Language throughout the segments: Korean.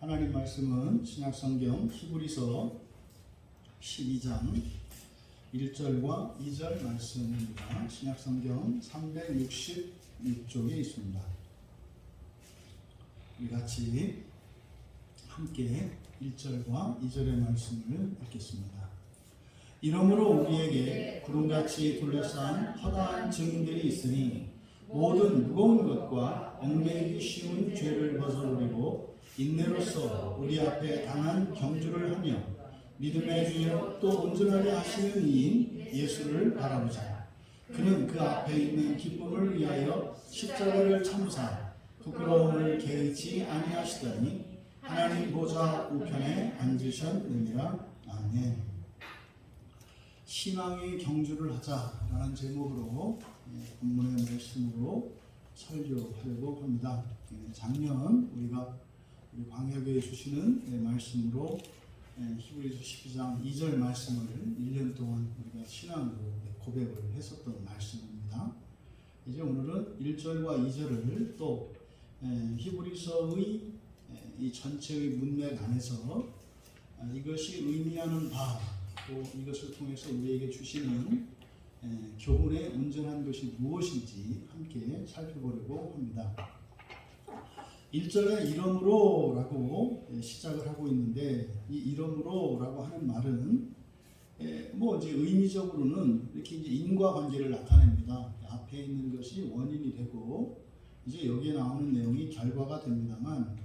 하나님 말씀은 신약성경 히브리서 12장 1절과 2절 말씀입니다. 신약성경 366쪽에 있습니다. 우리 같이 함께 1절과 2절의 말씀을 읽겠습니다. 이러므로 우리에게 구름같이 둘러싼 허다한 증인들이 있으니 모든 무거운 것과 얽매이기 쉬운 죄를 벗어버리고 인내로서 우리 앞에 당한 경주를 하며 믿음의 주여 또 온전하게 하시는 이인 예수를 바라보자. 그는 그 앞에 있는 기쁨을 위하여 십자가를 참으사 부끄러움을 개의치 아니하시더니 하나님 보좌 우편에 앉으셨느니라. 아멘. 신앙의 경주를 하자라는 제목으로 본문의 말씀으로 설교하려고 합니다. 작년 우리가 우리 광야교회 주시는 말씀으로 히브리서 12장 2절 말씀을 1년 동안 우리가 신앙으로 고백을 했었던 말씀입니다. 이제 오늘은 1절과 2절을 또 히브리서의 이 전체의 문맥 안에서 이것이 의미하는 바, 또 이것을 통해서 우리에게 주시는 교훈의 온전한 것이 무엇인지 함께 살펴보려고 합니다. 1절에 이러므로 라고 시작을 하고 있는데, 이 이러므로 라고 하는 말은 이제 의미적으로는 이렇게 이제 인과관계를 나타냅니다. 앞에 있는 것이 원인이 되고 이제 여기에 나오는 내용이 결과가 됩니다만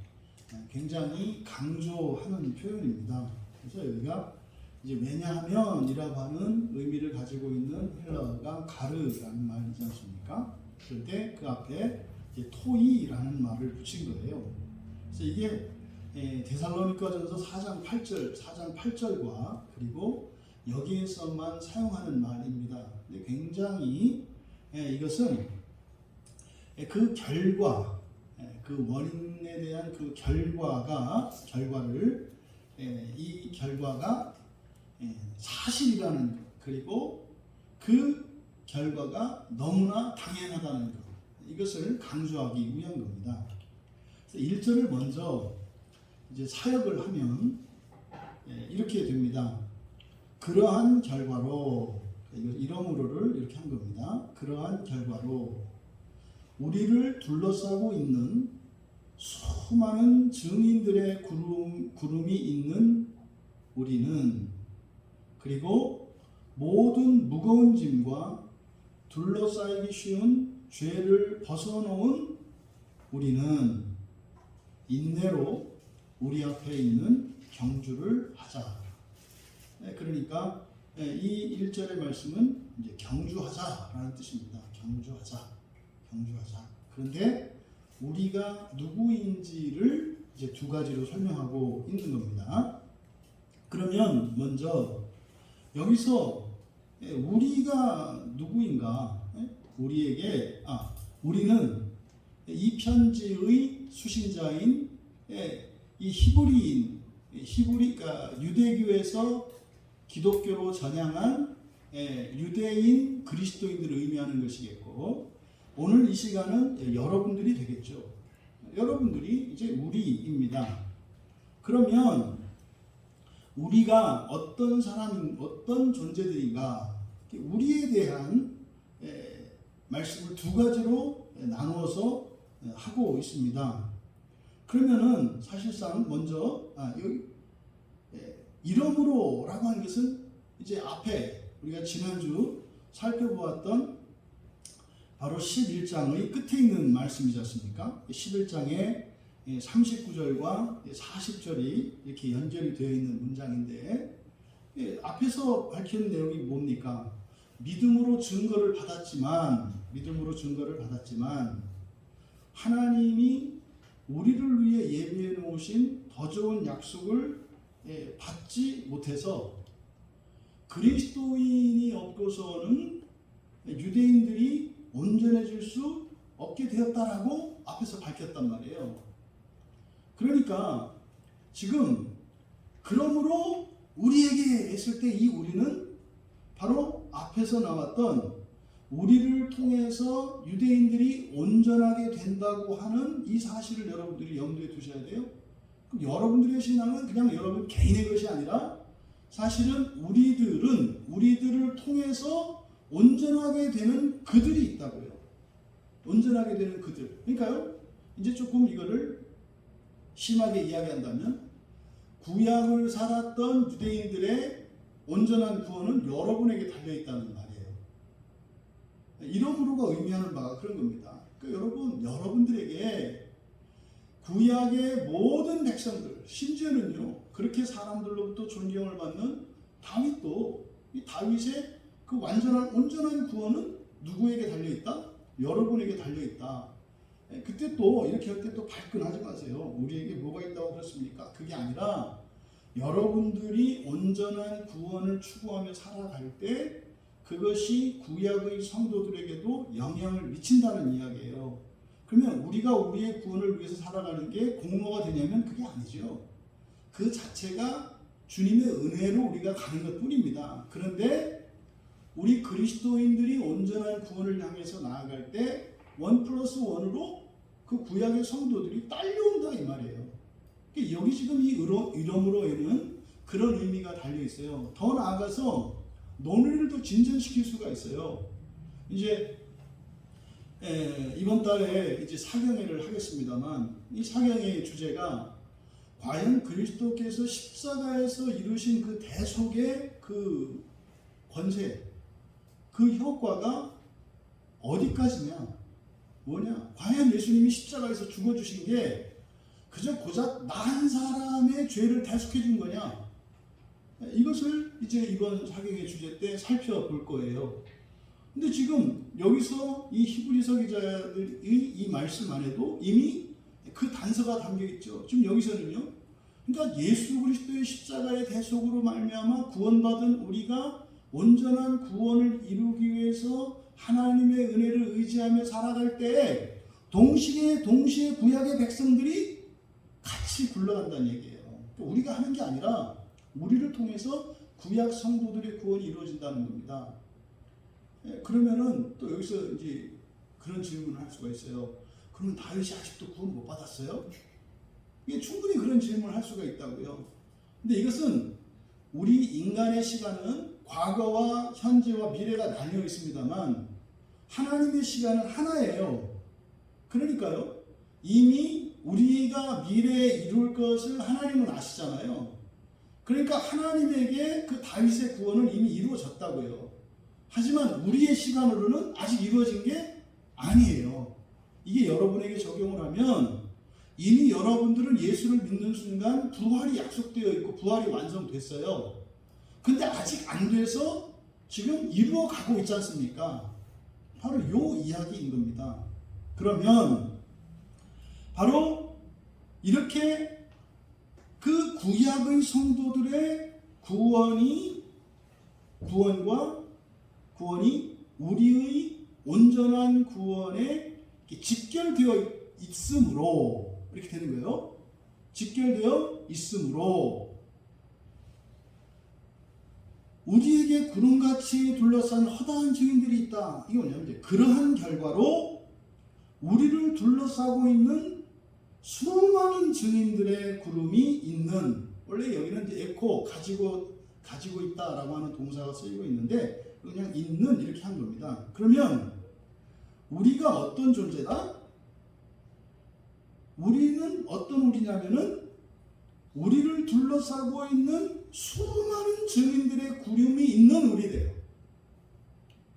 굉장히 강조하는 표현입니다. 그래서 여기가 이제 왜냐하면이라고 하는 의미를 가지고 있는 헬라어가 가르라는 말이지 않습니까? 그럴 때 그 앞에 토이라는 말을 붙인 거예요. 그래서 이게 데살로니가전서 4장 8절과 그리고 여기에서만 사용하는 말입니다. 근데 굉장히 이것은 그 결과, 그 원인에 대한 그 결과를 이 결과가 사실이라는 것, 그리고 그 결과가 너무나 당연하다는 것, 이것을 강조하기 위한 겁니다. 그래서 1절을 먼저 이제 사역을 하면 이렇게 됩니다. 그러한 결과로, 이러므로를 이렇게 한 겁니다. 그러한 결과로 우리를 둘러싸고 있는 수많은 증인들의 구름이 있는 우리는, 그리고 모든 무거운 짐과 둘러싸이기 쉬운 죄를 벗어놓은 우리는 인내로 우리 앞에 있는 경주를 하자. 그러니까 이 1절의 말씀은 이제 경주하자라는 뜻입니다. 경주하자. 그런데 우리가 누구인지를 이제 두 가지로 설명하고 있는 겁니다. 그러면 먼저 여기서 우리가 누구인가? 우리는 이 편지의 수신자인 이 그러니까 유대교에서 기독교로 전향한 유대인 그리스도인들을 의미하는 것이겠고, 오늘 이 시간은 여러분들이 되겠죠. 여러분들이 이제 우리입니다. 그러면 우리가 어떤 존재들인가, 우리에 대한 말씀을 두 가지로 나누어서 하고 있습니다. 그러면은 사실상 먼저 여기 이러므로라고 하는 것은 이제 앞에 우리가 지난주 살펴보았던 바로 11장의 끝에 있는 말씀이지 않습니까? 11장에 39절과 40절이 이렇게 연결이 되어 있는 문장인데, 앞에서 밝힌 내용이 뭡니까? 믿음으로 증거를 받았지만 하나님이 우리를 위해 예비해 놓으신 더 좋은 약속을 받지 못해서 그리스도인이 없고서는 유대인들이 온전해질 수 없게 되었다라고 앞에서 밝혔단 말이에요. 그러니까 지금 그러므로 우리에게 했을 때 이 우리는 바로 앞에서 나왔던 우리를 통해서 유대인들이 온전하게 된다고 하는 이 사실을 여러분들이 염두에 두셔야 돼요. 그럼 여러분들의 신앙은 그냥 여러분 개인의 것이 아니라 사실은 우리들을 통해서 온전하게 되는 그들이 있다고요. 온전하게 되는 그들. 그러니까요, 이제 조금 이거를 심하게 이야기한다면 구약을 살았던 유대인들의 온전한 구원은 여러분에게 달려있다는 말이에요. 이러므로가 의미하는 바가 그런 겁니다. 그러니까 여러분들에게 구약의 모든 백성들, 심지어는요 그렇게 사람들로부터 존경을 받는 다윗도, 이 다윗의 그 온전한 구원은 누구에게 달려있다? 여러분에게 달려있다. 그때 또 이렇게 할 때 또 발끈하지 마세요. 우리에게 뭐가 있다고 그렇습니까? 그게 아니라 여러분들이 온전한 구원을 추구하며 살아갈 때 그것이 구약의 성도들에게도 영향을 미친다는 이야기예요. 그러면 우리가 우리의 구원을 위해서 살아가는 게 공로가 되냐면 그게 아니죠. 그 자체가 주님의 은혜로 우리가 가는 것 뿐입니다. 그런데 우리 그리스도인들이 온전한 구원을 향해서 나아갈 때 1+1으로 그 구약의 성도들이 딸려온다 이 말이에요. 여기 지금 이 이러므로에는 그런 의미가 달려 있어요. 더 나아가서 논의를 더 진전시킬 수가 있어요. 이제 이번 달에 이제 사경회를 하겠습니다만 이 사경회의 주제가 과연 그리스도께서 십자가에서 이루신 그 대속의 그 권세, 그 효과가 어디까지냐? 뭐냐? 과연 예수님이 십자가에서 죽어주신 게 그저 고작 나 한 사람의 죄를 대속해 준 거냐? 이것을 이제 이번 사경의 주제 때 살펴볼 거예요. 근데 지금 여기서 이 히브리서 기자들의 이 말씀 안에도 이미 그 단서가 담겨 있죠. 지금 여기서는요. 그러니까 예수 그리스도의 십자가의 대속으로 말미암아 구원받은 우리가 온전한 구원을 이루기 위해서 하나님의 은혜를 의지하며 살아갈 때 동시에 구약의 백성들이 같이 굴러간다는 얘기예요. 우리가 하는 게 아니라 우리를 통해서 구약 성도들의 구원이 이루어진다는 겁니다. 그러면은 또 여기서 이제 그런 질문을 할 수가 있어요. 그러면 다윗이 아직도 구원 못 받았어요? 이게 충분히 그런 질문을 할 수가 있다고요. 근데 이것은 우리 인간의 시간은 과거와 현재와 미래가 나뉘어 있습니다만 하나님의 시간은 하나예요. 그러니까요, 이미 우리가 미래에 이룰 것을 하나님은 아시잖아요. 그러니까 하나님에게 그 다윗의 구원은 이미 이루어졌다고요. 하지만 우리의 시간으로는 아직 이루어진 게 아니에요. 이게 여러분에게 적용을 하면 이미 여러분들은 예수를 믿는 순간 부활이 약속되어 있고 부활이 완성됐어요. 근데 아직 안 돼서 지금 이루어 가고 있지 않습니까? 바로 요 이야기인 겁니다. 그러면 바로 이렇게 그 구약의 성도들의 구원이 우리의 온전한 구원에 직결되어 있으므로 이렇게 되는 거예요. 직결되어 있으므로 우리에게 구름같이 둘러싼 허다한 증인들이 있다. 이게 뭐냐면 그러한 결과로 우리를 둘러싸고 있는 수많은 증인들의 구름이 있는, 원래 여기는 이제 에코 가지고 있다라고 하는 동사가 쓰이고 있는데 그냥 있는 이렇게 한 겁니다. 그러면 우리가 어떤 존재다? 우리는 어떤 우리냐면은 우리를 둘러싸고 있는 수많은 증인들의 구름이 있는 우리래요.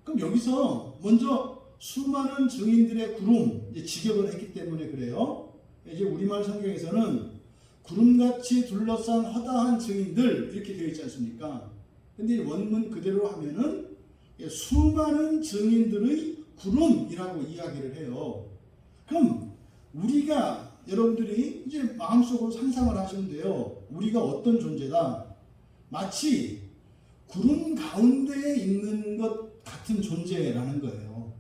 그럼 여기서 먼저 수많은 증인들의 구름, 이제 직역을 했기 때문에 그래요. 이제 우리말 성경에서는 구름같이 둘러싼 허다한 증인들 이렇게 되어 있지 않습니까? 근데 원문 그대로 하면은 수많은 증인들의 구름이라고 이야기를 해요. 그럼 우리가 여러분들이 이제 마음속으로 상상을 하시면 돼요. 우리가 어떤 존재다? 마치 구름 가운데에 있는 것 같은 존재라는 거예요.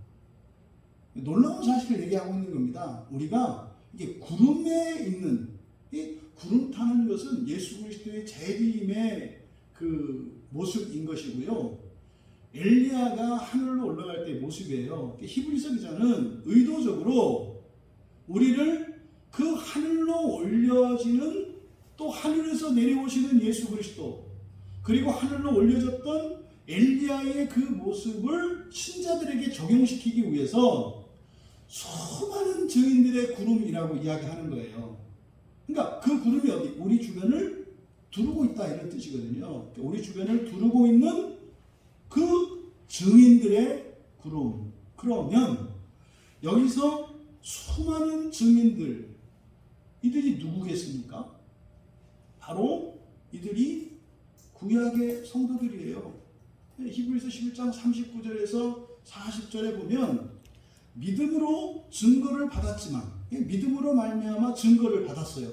놀라운 사실을 얘기하고 있는 겁니다. 우리가 이게 구름에 있는, 이 구름 타는 것은 예수 그리스도의 재림의 그 모습인 것이고요. 엘리야가 하늘로 올라갈 때 모습이에요. 히브리서 기자는 의도적으로 우리를 그 하늘로 올려지는 또 하늘에서 내려오시는 예수 그리스도, 그리고 하늘로 올려졌던 엘리야의 그 모습을 신자들에게 적용시키기 위해서 수많은 증인들의 구름이라고 이야기하는 거예요. 그러니까 그 구름이 어디? 우리 주변을 두르고 있다, 이런 뜻이거든요. 우리 주변을 두르고 있는 그 증인들의 구름. 그러면 여기서 수많은 증인들, 이들이 누구겠습니까? 바로 이들이 구약의 성도들이에요. 히브리서 11장 39절에서 40절에 보면 믿음으로 증거를 받았지만, 믿음으로 말미암아 증거를 받았어요.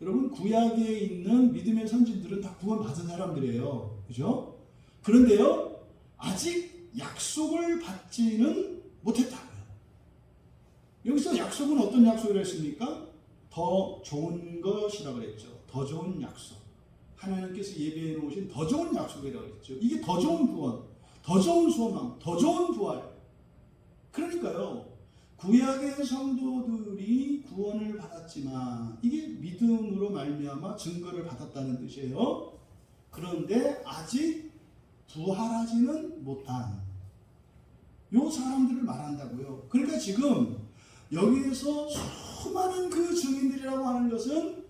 여러분, 구약에 있는 믿음의 선진들은 다 구원받은 사람들이에요. 그죠? 그런데요, 아직 약속을 받지는 못했다고요. 여기서 약속은 어떤 약속을 했습니까? 더 좋은 것이라고 그랬죠. 더 좋은 약속. 하나님께서 예배해 놓으신 더 좋은 약속이라고 그랬죠. 이게 더 좋은 구원, 더 좋은 소망, 더 좋은 부활. 그러니까요, 구약의 성도들이 구원을 받았지만 이게 믿음으로 말미암아 증거를 받았다는 뜻이에요. 그런데 아직 부활하지는 못한 요 사람들을 말한다고요. 그러니까 지금 여기에서 수많은 그 증인들이라고 하는 것은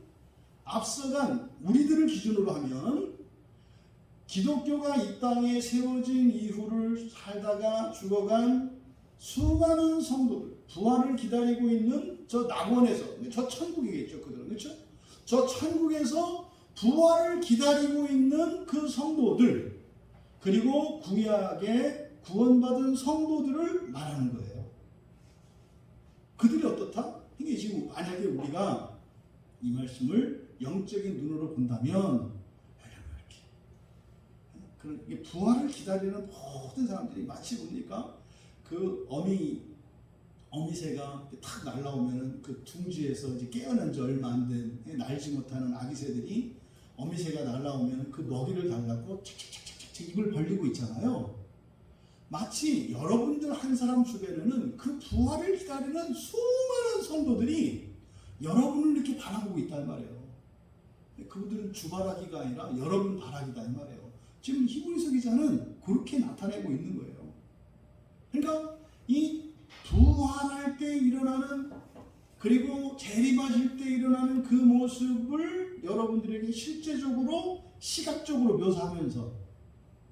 앞서간 우리들을 기준으로 하면 기독교가 이 땅에 세워진 이후를 살다가 죽어간 수많은 성도들, 부활을 기다리고 있는 저 낙원에서, 저 천국이겠죠, 그들은. 그렇죠? 저 천국에서 부활을 기다리고 있는 그 성도들, 그리고 구약의 구원받은 성도들을 말하는 거예요. 그들이 어떻다? 이게 지금 만약에 우리가 이 말씀을 영적인 눈으로 본다면, 이렇게 부활을 기다리는 모든 사람들이 마치 뭡니까? 그 어미새가 탁 날라오면 그 둥지에서 이제 깨어난 지 얼마 안 된 날지 못하는 아기 새들이 어미새가 날라오면 그 먹이를 달라고 착착착착착 입을 벌리고 있잖아요. 마치 여러분들 한 사람 주변에는 그 부활을 기다리는 수많은 성도들이 여러분을 이렇게 바라보고 있단 말이에요. 그분들은 주바라기가 아니라 여러분 바라기다, 이 말이에요. 지금 히브리서 기자는 그렇게 나타내고 있는 거예요. 그러니까 이 부활할 때 일어나는, 그리고 재림하실 때 일어나는 그 모습을 여러분들에게 실제적으로 시각적으로 묘사하면서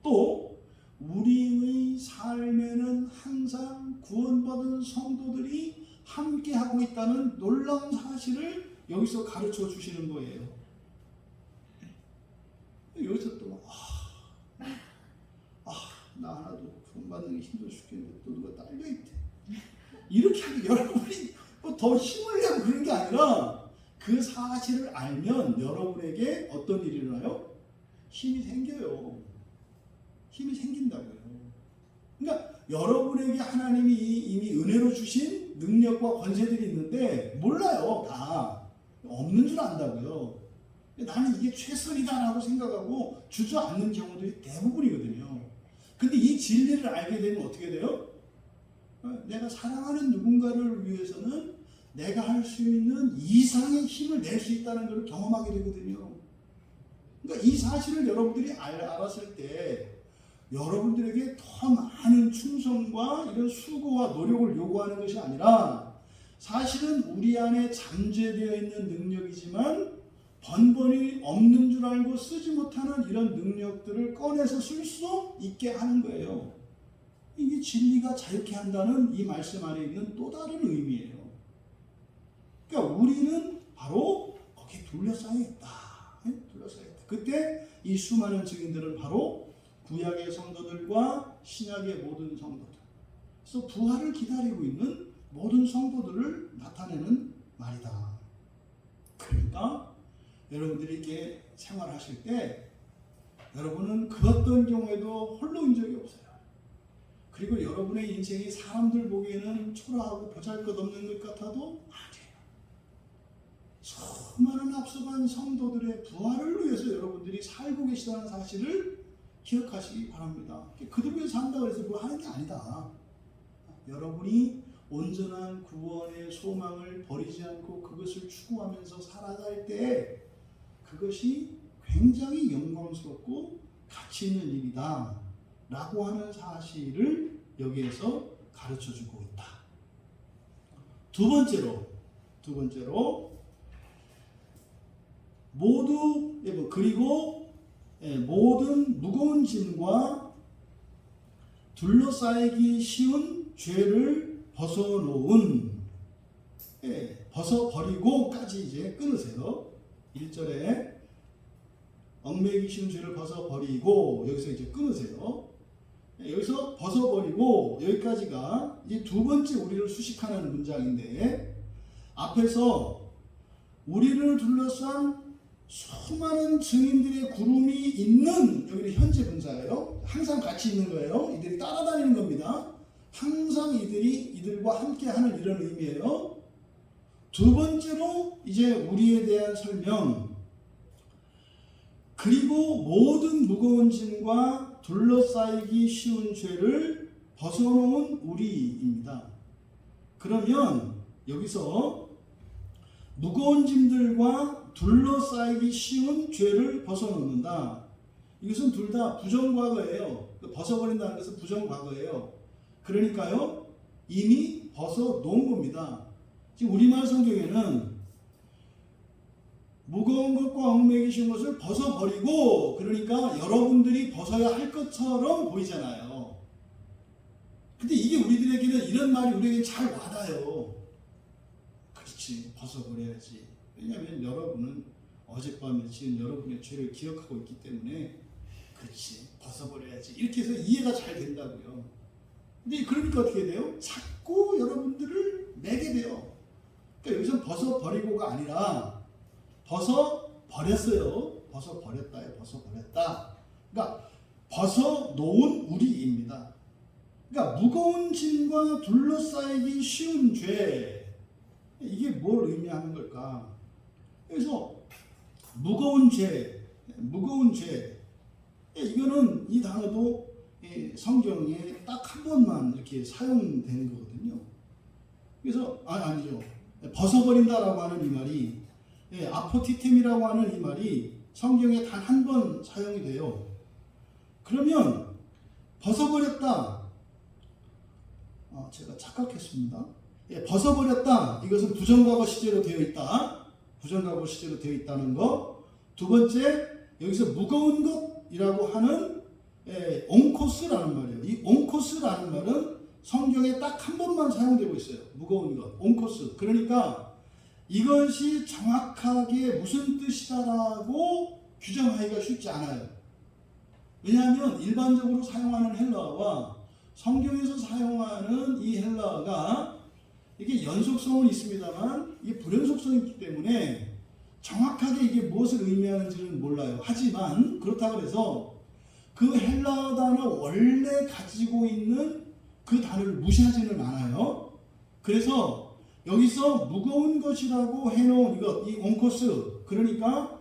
또 우리의 삶에는 항상 구원받은 성도들이 함께하고 있다는 놀라운 사실을 여기서 가르쳐 주시는 거예요. 여기서 또 나 하나도 구원받는 게 힘들어 죽겠는데 또 누가 딸려있대. 이렇게 하기, 여러분이 더 힘을 내고 그런 게 아니라 그 사실을 알면 여러분에게 어떤 일이 일어나요? 힘이 생겨요. 힘이 생긴다고요. 그러니까 여러분에게 하나님이 이미 은혜로 주신 능력과 권세들이 있는데 몰라요. 다 없는 줄 안다고요. 나는 이게 최선이다라고 생각하고 주저앉는 경우들이 대부분이거든요. 근데 이 진리를 알게 되면 어떻게 돼요? 내가 사랑하는 누군가를 위해서는 내가 할 수 있는 이상의 힘을 낼 수 있다는 걸 경험하게 되거든요. 그러니까 이 사실을 여러분들이 알았을 때 여러분들에게 더 많은 충성과 이런 수고와 노력을 요구하는 것이 아니라 사실은 우리 안에 잠재되어 있는 능력이지만 번번이 없는 줄 알고 쓰지 못하는 이런 능력들을 꺼내서 쓸 수 있게 하는 거예요. 이게 진리가 자유케 한다는 이 말씀 안에 있는 또 다른 의미예요. 그러니까 우리는 바로 거기에 둘러싸여 있다. 둘러싸여 있다. 그때 이 수많은 증인들은 바로 구약의 성도들과 신약의 모든 성도들, 그래서 부활을 기다리고 있는 모든 성도들을 나타내는 말이다. 그러니까 여러분들이 이렇게 생활하실 때 여러분은 그 어떤 경우에도 홀로인 적이 없어요. 그리고 여러분의 인생이 사람들 보기에는 초라하고 보잘것없는 것 같아도 아니에요. 수많은 앞서간 성도들의 부활을 위해서 여러분들이 살고 계시다는 사실을 기억하시기 바랍니다. 그들 위해서 산다고 해서 뭐 하는 게 아니다. 여러분이 온전한 구원의 소망을 버리지 않고 그것을 추구하면서 살아갈 때 그것이 굉장히 영광스럽고 가치 있는 일이다 라고 하는 사실을 여기에서 가르쳐주고 있다. 두 번째로 그리고 모든 무거운 짐과 둘러싸이기 쉬운 죄를 벗어놓은, 벗어버리고까지 이제 끊으세요. 1절에 얽매이기 쉬운 죄를 벗어버리고, 여기서 이제 끊으세요. 여기서 벗어버리고 여기까지가 이제 두 번째 우리를 수식하는 문장인데, 앞에서 우리를 둘러싼 수많은 증인들의 구름이 있는, 여기는 현재 분사예요. 항상 같이 있는 거예요. 이들이 따라다니는 겁니다. 항상 이들과 함께하는 이런 의미예요. 두 번째로 이제 우리에 대한 설명, 그리고 모든 무거운 짐과 둘러싸이기 쉬운 죄를 벗어놓은 우리입니다. 그러면 여기서 무거운 짐들과 둘러싸이기 쉬운 죄를 벗어놓는다. 이것은 둘 다 부정과거예요. 벗어버린다는 것은 부정과거예요. 그러니까요, 이미 벗어놓은 겁니다. 지금 우리말 성경에는 무거운 것과 얽매이기 쉬운 것을 벗어버리고, 그러니까 여러분들이 벗어야 할 것처럼 보이잖아요. 근데 이게 우리들에게는, 이런 말이 우리에게 잘 와닿아요. 그렇지, 벗어버려야지. 왜냐하면 여러분은 어젯밤에 지은 여러분의 죄를 기억하고 있기 때문에, 그렇지, 벗어버려야지. 이렇게 해서 이해가 잘 된다고요. 근데 그러니까 어떻게 돼요? 자꾸 여러분들을 매게 돼요. 그러니까 여기서 벗어버리고가 아니라 벗어버렸어요. 벗어버렸다요. 벗어버렸다. 그러니까 벗어놓은 우리입니다. 그러니까 무거운 짐과 둘러싸이기 쉬운 죄, 이게 뭘 의미하는 걸까? 그래서 무거운 죄, 이거는, 이 단어도 성경에 딱 한 번만 이렇게 사용되는 거거든요. 그래서 아니죠. 벗어버린다라고 하는 이 말이, 아포티템이라고 하는 이 말이 성경에 단 한 번 사용이 돼요. 그러면 벗어버렸다. 제가 착각했습니다. 벗어버렸다. 이것은 부정과거 시제로 되어 있다. 부정과거 시제로 되어 있다는 거. 두 번째, 여기서 무거운 것이라고 하는 온코스라는 말이에요. 이 온코스라는 말은 성경에 딱 한 번만 사용되고 있어요. 무거운 것, 온코스. 그러니까 이것이 정확하게 무슨 뜻이다라고 규정하기가 쉽지 않아요. 왜냐하면 일반적으로 사용하는 헬라어와 성경에서 사용하는 이 헬라어가 이게 연속성은 있습니다만 이게 불연속성이 있기 때문에 정확하게 이게 무엇을 의미하는지는 몰라요. 하지만 그렇다고 해서 그 헬라어 단어 원래 가지고 있는 그 단어를 무시하지는 않아요. 그래서 여기서 무거운 것이라고 해놓은 이것, 이 온코스, 그러니까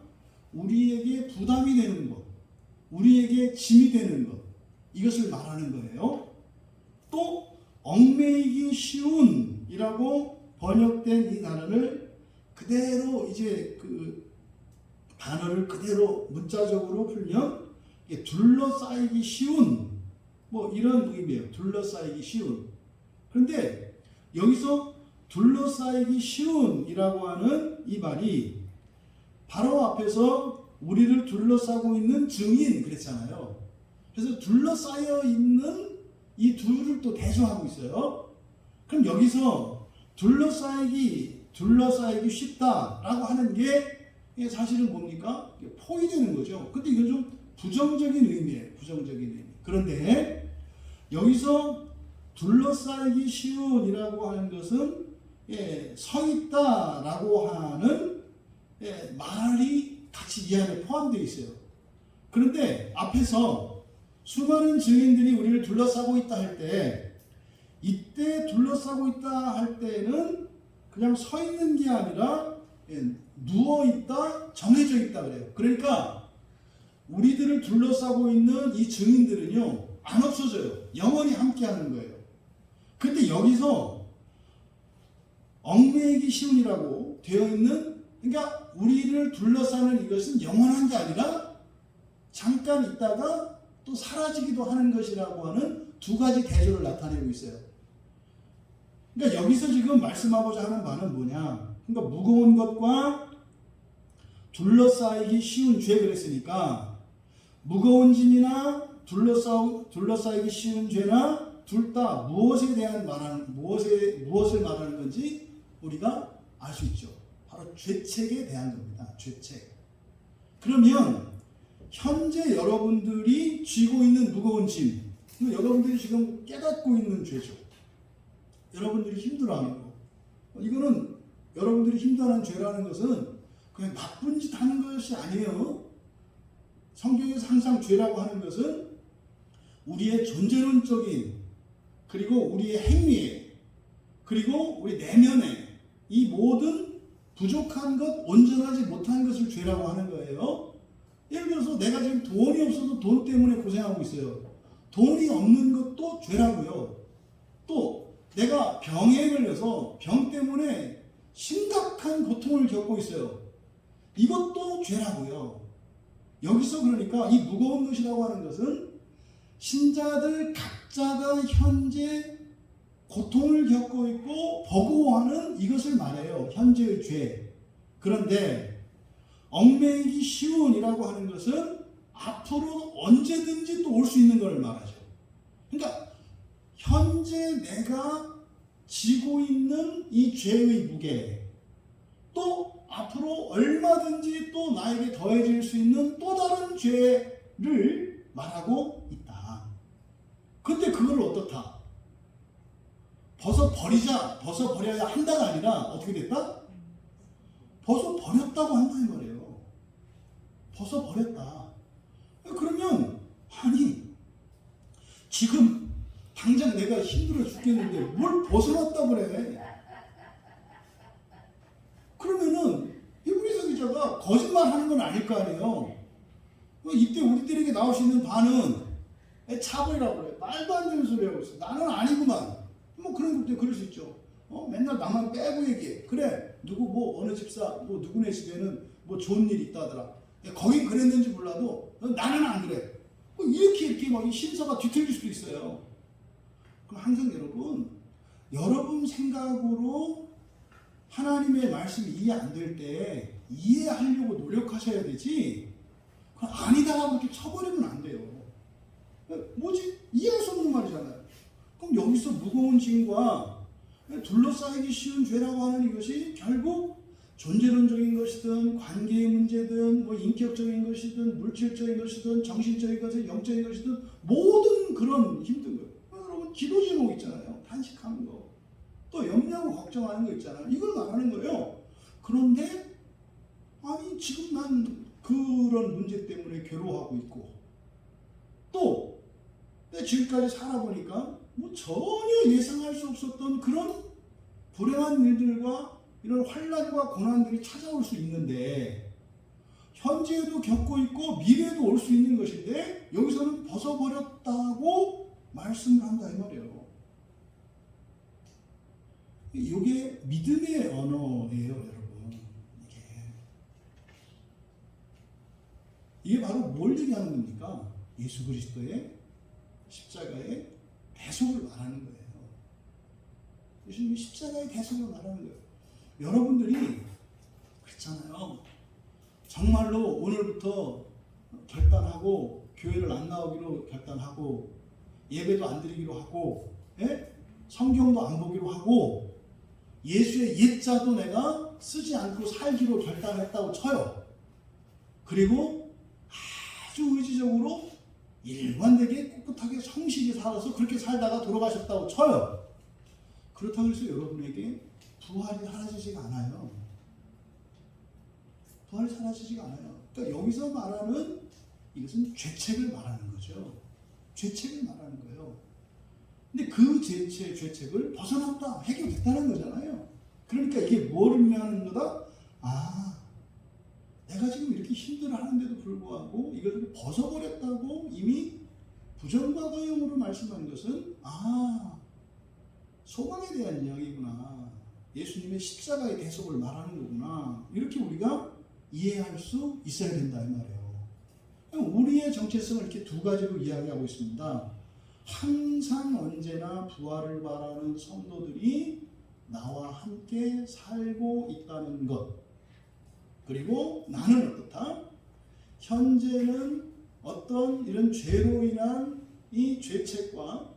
우리에게 부담이 되는 것, 우리에게 짐이 되는 것, 이것을 말하는 거예요. 또 얽매이기 쉬운 이라고 번역된 이 단어를 그대로, 이제 그 단어를 그대로 문자적으로 풀면 이게 둘러싸이기 쉬운, 뭐 이런 의미예요. 둘러싸이기 쉬운. 그런데 여기서 둘러싸이기 쉬운이라고 하는 이 말이 바로 앞에서 우리를 둘러싸고 있는 증인 그랬잖아요. 그래서 둘러싸여 있는 이 둘을 또 대조하고 있어요. 그럼 여기서 둘러싸이기 쉽다라고 하는 게 사실은 뭡니까? 포위되는 거죠. 근데 이건 좀 부정적인 의미예요. 부정적인 의미. 그런데 여기서 둘러싸이기 쉬운이라고 하는 것은 서 있다라고 하는 말이 같이 이 안에 포함되어 있어요. 그런데 앞에서 수많은 증인들이 우리를 둘러싸고 있다 할 때, 이때 둘러싸고 있다 할 때는 그냥 서 있는 게 아니라 누워 있다, 정해져 있다 그래요. 그러니까 우리들을 둘러싸고 있는 이 증인들은요, 안 없어져요. 영원히 함께 하는 거예요. 근데 여기서 얽매이기 쉬운이라고 되어 있는, 그러니까 우리를 둘러싸는 이것은 영원한 게 아니라 잠깐 있다가 또 사라지기도 하는 것이라고 하는 두 가지 대조를 나타내고 있어요. 그러니까 여기서 지금 말씀하고자 하는 바는 뭐냐? 그러니까 무거운 것과 둘러싸이기 쉬운 죄 그랬으니까 무거운 짐이나 둘러싸이기 쉬운 죄나 둘 다 무엇에 대한 무엇을 말하는 건지 우리가 알 수 있죠. 바로 죄책에 대한 겁니다. 죄책. 그러면 현재 여러분들이 쥐고 있는 무거운 짐, 여러분들이 지금 깨닫고 있는 죄죠. 여러분들이 힘들어하는 거. 이거는 여러분들이 힘들어하는 죄라는 것은 그냥 나쁜 짓 하는 것이 아니에요. 성경에서 항상 죄라고 하는 것은 우리의 존재론적인 그리고 우리의 행위에 그리고 우리 내면에 이 모든 부족한 것, 온전하지 못한 것을 죄라고 하는 거예요. 예를 들어서 내가 지금 돈이 없어서 돈 때문에 고생하고 있어요. 돈이 없는 것도 죄라고요. 또 내가 병에 걸려서 병 때문에 심각한 고통을 겪고 있어요. 이것도 죄라고요. 여기서 그러니까 이 무거운 것이라고 하는 것은 신자들 각자가 현재 고통을 겪고 있고 버거워하는 이것을 말해요. 현재의 죄. 그런데 얽매이기 쉬운이라고 하는 것은 앞으로 언제든지 또 올 수 있는 걸 말하죠. 그러니까 현재 내가 지고 있는 이 죄의 무게, 또 앞으로 얼마든지 또 나에게 더해질 수 있는 또 다른 죄를 말하고 있다. 근데 그걸 어떻다? 벗어버려야 한다가 아니라 어떻게 됐다? 벗어버렸다고 한다 이 말이에요. 벗어버렸다. 그러면 아니 지금 당장 내가 힘들어 죽겠는데 뭘 벗어났다고 그래? 그러면은 히브리서 기자가 거짓말하는 건 아닐 거 아니에요. 이때 우리들에게 나올 수 있는 반은 차버리라고 그래. 말도 안 되는 소리 하고 있어. 나는 아니구만. 뭐 그런 것도 그럴 수 있죠. 맨날 나만 빼고 얘기해. 그래 누구 뭐 어느 집사 뭐 누구네 집에는 뭐 좋은 일이 있다더라. 거긴 그랬는지 몰라도 나는 안 그래. 이렇게 막 신사가 뒤틀릴 수도 있어요. 그럼 항상 여러분 생각으로 하나님의 말씀이 이해 안 될 때 이해하려고 노력하셔야 되지. 아니다라고 이렇게 쳐버리면 안 돼요. 뭐지? 이해할 수 없는 말이잖아요. 그럼 여기서 무거운 짐과 둘러싸이기 쉬운 죄라고 하는 이것이 결국 존재론적인 것이든 관계의 문제든 뭐 인격적인 것이든 물질적인 것이든 정신적인 것이든 영적인 것이든 모든 그런 힘든 거. 여러분 기도 제목 있잖아요. 탄식하는 거. 또 염려하고 걱정하는 거 있잖아요. 이걸 말하는 거예요. 그런데 아니 지금 난 그런 문제 때문에 괴로워하고 있고 또 지금까지 살아보니까 뭐 전혀 예상할 수 없었던 그런 불행한 일들과 이런 환난과 고난들이 찾아올 수 있는데 현재에도 겪고 있고 미래에도 올 수 있는 것인데 여기서는 벗어버렸다고 말씀을 한다 이 말이에요. 이게 믿음의 언어예요, 여러분. 이게 바로 뭘 얘기하는 겁니까? 예수 그리스도의 십자가의 대속을 말하는 거예요. 예수님이 십자가의 대속을 말하는 거예요. 여러분들이 그렇잖아요. 정말로 오늘부터 결단하고 교회를 안 나오기로 결단하고 예배도 안 드리기로 하고 성경도 안 보기로 하고 예수의 옛자도 내가 쓰지 않고 살기로 결단했다고 쳐요. 그리고 아주 의지적으로 일관되게 꿋꿋하게 성실히 살아서 그렇게 살다가 돌아가셨다고 쳐요. 그렇다고 해서 여러분에게 부활이 사라지지가 않아요. 부활이 사라지지가 않아요. 그러니까 여기서 말하는 이것은 죄책을 말하는 거죠. 죄책을 말하는 거예요. 근데 그 죄책을 벗어났다, 해결됐다는 거잖아요. 그러니까 이게 뭘 의미하는 거다? 내가 지금 이렇게 힘들어하는데도 불구하고 이것을 벗어버렸다고 이미 부정과거형으로 말씀한 것은 소망에 대한 이야기구나. 예수님의 십자가의 대속을 말하는 거구나. 이렇게 우리가 이해할 수 있어야 된다 이 말이에요. 우리의 정체성을 이렇게 두 가지로 이야기하고 있습니다. 항상 언제나 부활을 바라는 성도들이 나와 함께 살고 있다는 것. 그리고 나는 어떻다? 현재는 어떤 이런 죄로 인한 이 죄책과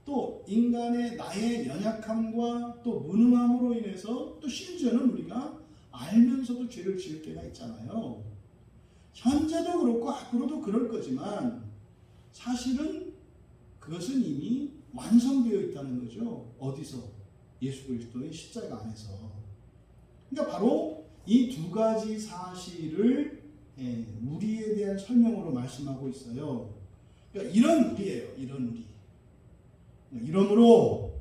또 인간의 나의 연약함과 또 무능함으로 인해서 또 심지어는 우리가 알면서도 죄를 지을 때가 있잖아요. 현재도 그렇고 앞으로도 그럴 거지만 사실은 그것은 이미 완성되어 있다는 거죠. 어디서? 예수 그리스도의 십자가 안에서. 그러니까 바로 이 두 가지 사실을 우리에 대한 설명으로 말씀하고 있어요. 그러니까 이런 우리예요. 이런 우리. 이러므로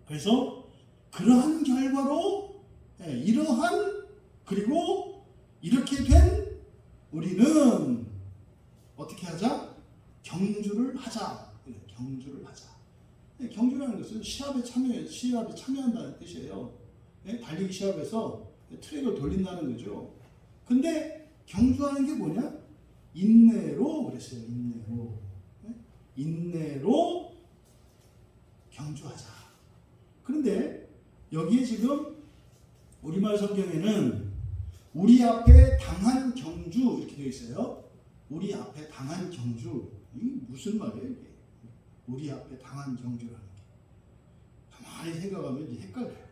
그래서 그러한 결과로 이러한 그리고 이렇게 된 우리는 어떻게 하자? 경주를 하자. 경주를 하자. 경주라는 것은 시합에 참여한다는 뜻이에요. 달리기 시합에서 트랙을 돌린다는 거죠. 근데 경주하는 게 뭐냐? 인내로 그랬어요. 인내로 경주하자. 그런데 여기에 지금 우리말 성경에는 우리 앞에 당한 경주 이렇게 되어 있어요. 우리 앞에 당한 경주. 이게 무슨 말이에요? 이게? 우리 앞에 당한 경주라는 게. 가만히 생각하면 이제 헷갈려요.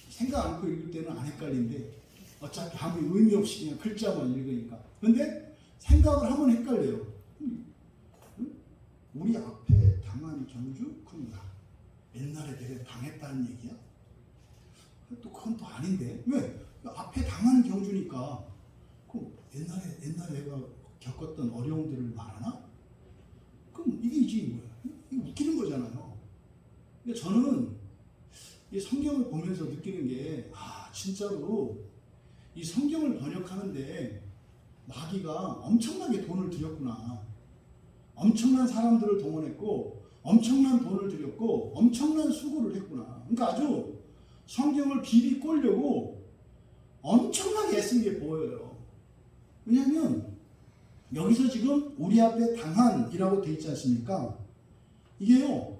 생각 않고 읽을 때는 안 헷갈리는데 어차피 아무 의미 없이 그냥 글자만 읽으니까. 근데 생각을 하면 헷갈려요. 우리 앞에 당한 경주? 그럼 옛날에 내가 당했다는 얘기야? 또 그건 또 아닌데. 왜? 앞에 당한 경주니까. 그럼 옛날에 내가 겪었던 어려움들을 말하나? 그럼 이게 이제 뭐야? 이게 웃기는 거잖아요. 근데 저는 이 성경을 보면서 느끼는 게 진짜로 이 성경을 번역하는데 마귀가 엄청나게 돈을 들였구나. 엄청난 사람들을 동원했고 엄청난 돈을 들였고 엄청난 수고를 했구나. 그러니까 아주 성경을 비비 꼴려고 엄청나게 애쓴 게 보여요. 왜냐하면 여기서 지금 우리 앞에 당한이라고 되어 있지 않습니까? 이게요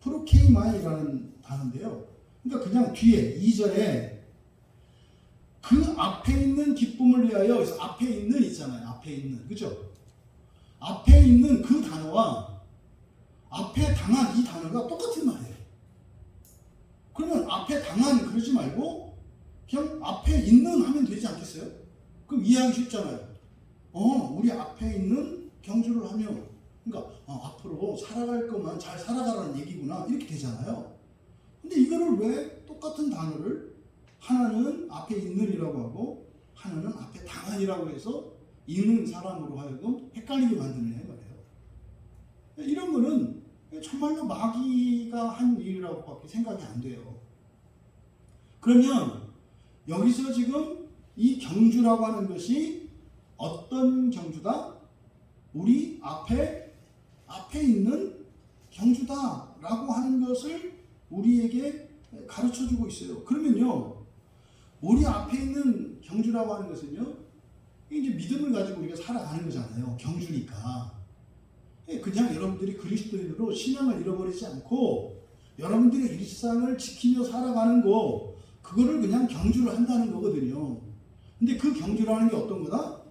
프로케이마이라는 단어인데요. 그러니까 그냥 뒤에 2절에 그 앞에 있는 기쁨을 위하여, 그래서 앞에 있는 있잖아요. 앞에 있는, 그죠? 앞에 있는 그 단어와 앞에 당한 이 단어가 똑같은 말이에요. 그러면 앞에 당한 그러지 말고 그냥 앞에 있는 하면 되지 않겠어요? 그럼 이해하기 쉽잖아요. 우리 앞에 있는 경주를 하며, 그러니까 앞으로 살아갈 것만 잘 살아가라는 얘기구나 이렇게 되잖아요. 근데 이거를 왜 똑같은 단어를 하나는 앞에 있는이라고 하고 하나는 앞에 당한이라고 해서 있는 사람으로 하여금 헷갈리게 만드느냐 말이에요. 이런 거는 정말로 마귀가 한 일이라고밖에 생각이 안 돼요. 그러면 여기서 지금 이 경주라고 하는 것이 어떤 경주다? 우리 앞에 있는 경주다라고 하는 것을 우리에게 가르쳐주고 있어요. 그러면요, 우리 앞에 있는 경주라고 하는 것은요, 이제 믿음을 가지고 우리가 살아가는 거잖아요. 경주니까. 그냥 여러분들이 그리스도인으로 신앙을 잃어버리지 않고 여러분들의 일상을 지키며 살아가는 거, 그거를 그냥 경주를 한다는 거거든요. 근데 그 경주라는 게 어떤 거다?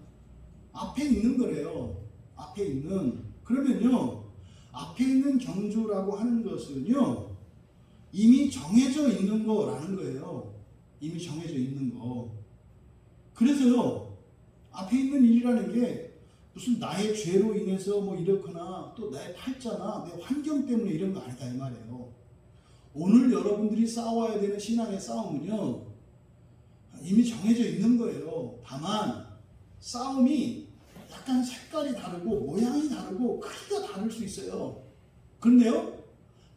앞에 있는 거래요. 앞에 있는. 그러면요, 앞에 있는 경주라고 하는 것은요, 이미 정해져 있는 거라는 거예요. 이미 정해져 있는 거. 그래서요, 앞에 있는 일이라는 게 무슨 나의 죄로 인해서 뭐 이렇거나 또 나의 팔자나 내 환경 때문에 이런 거 아니다 이 말이에요. 오늘 여러분들이 싸워야 되는 신앙의 싸움은요, 이미 정해져 있는 거예요. 다만 싸움이 약간 색깔이 다르고 모양이 다르고 크기가 다를 수 있어요. 그런데요,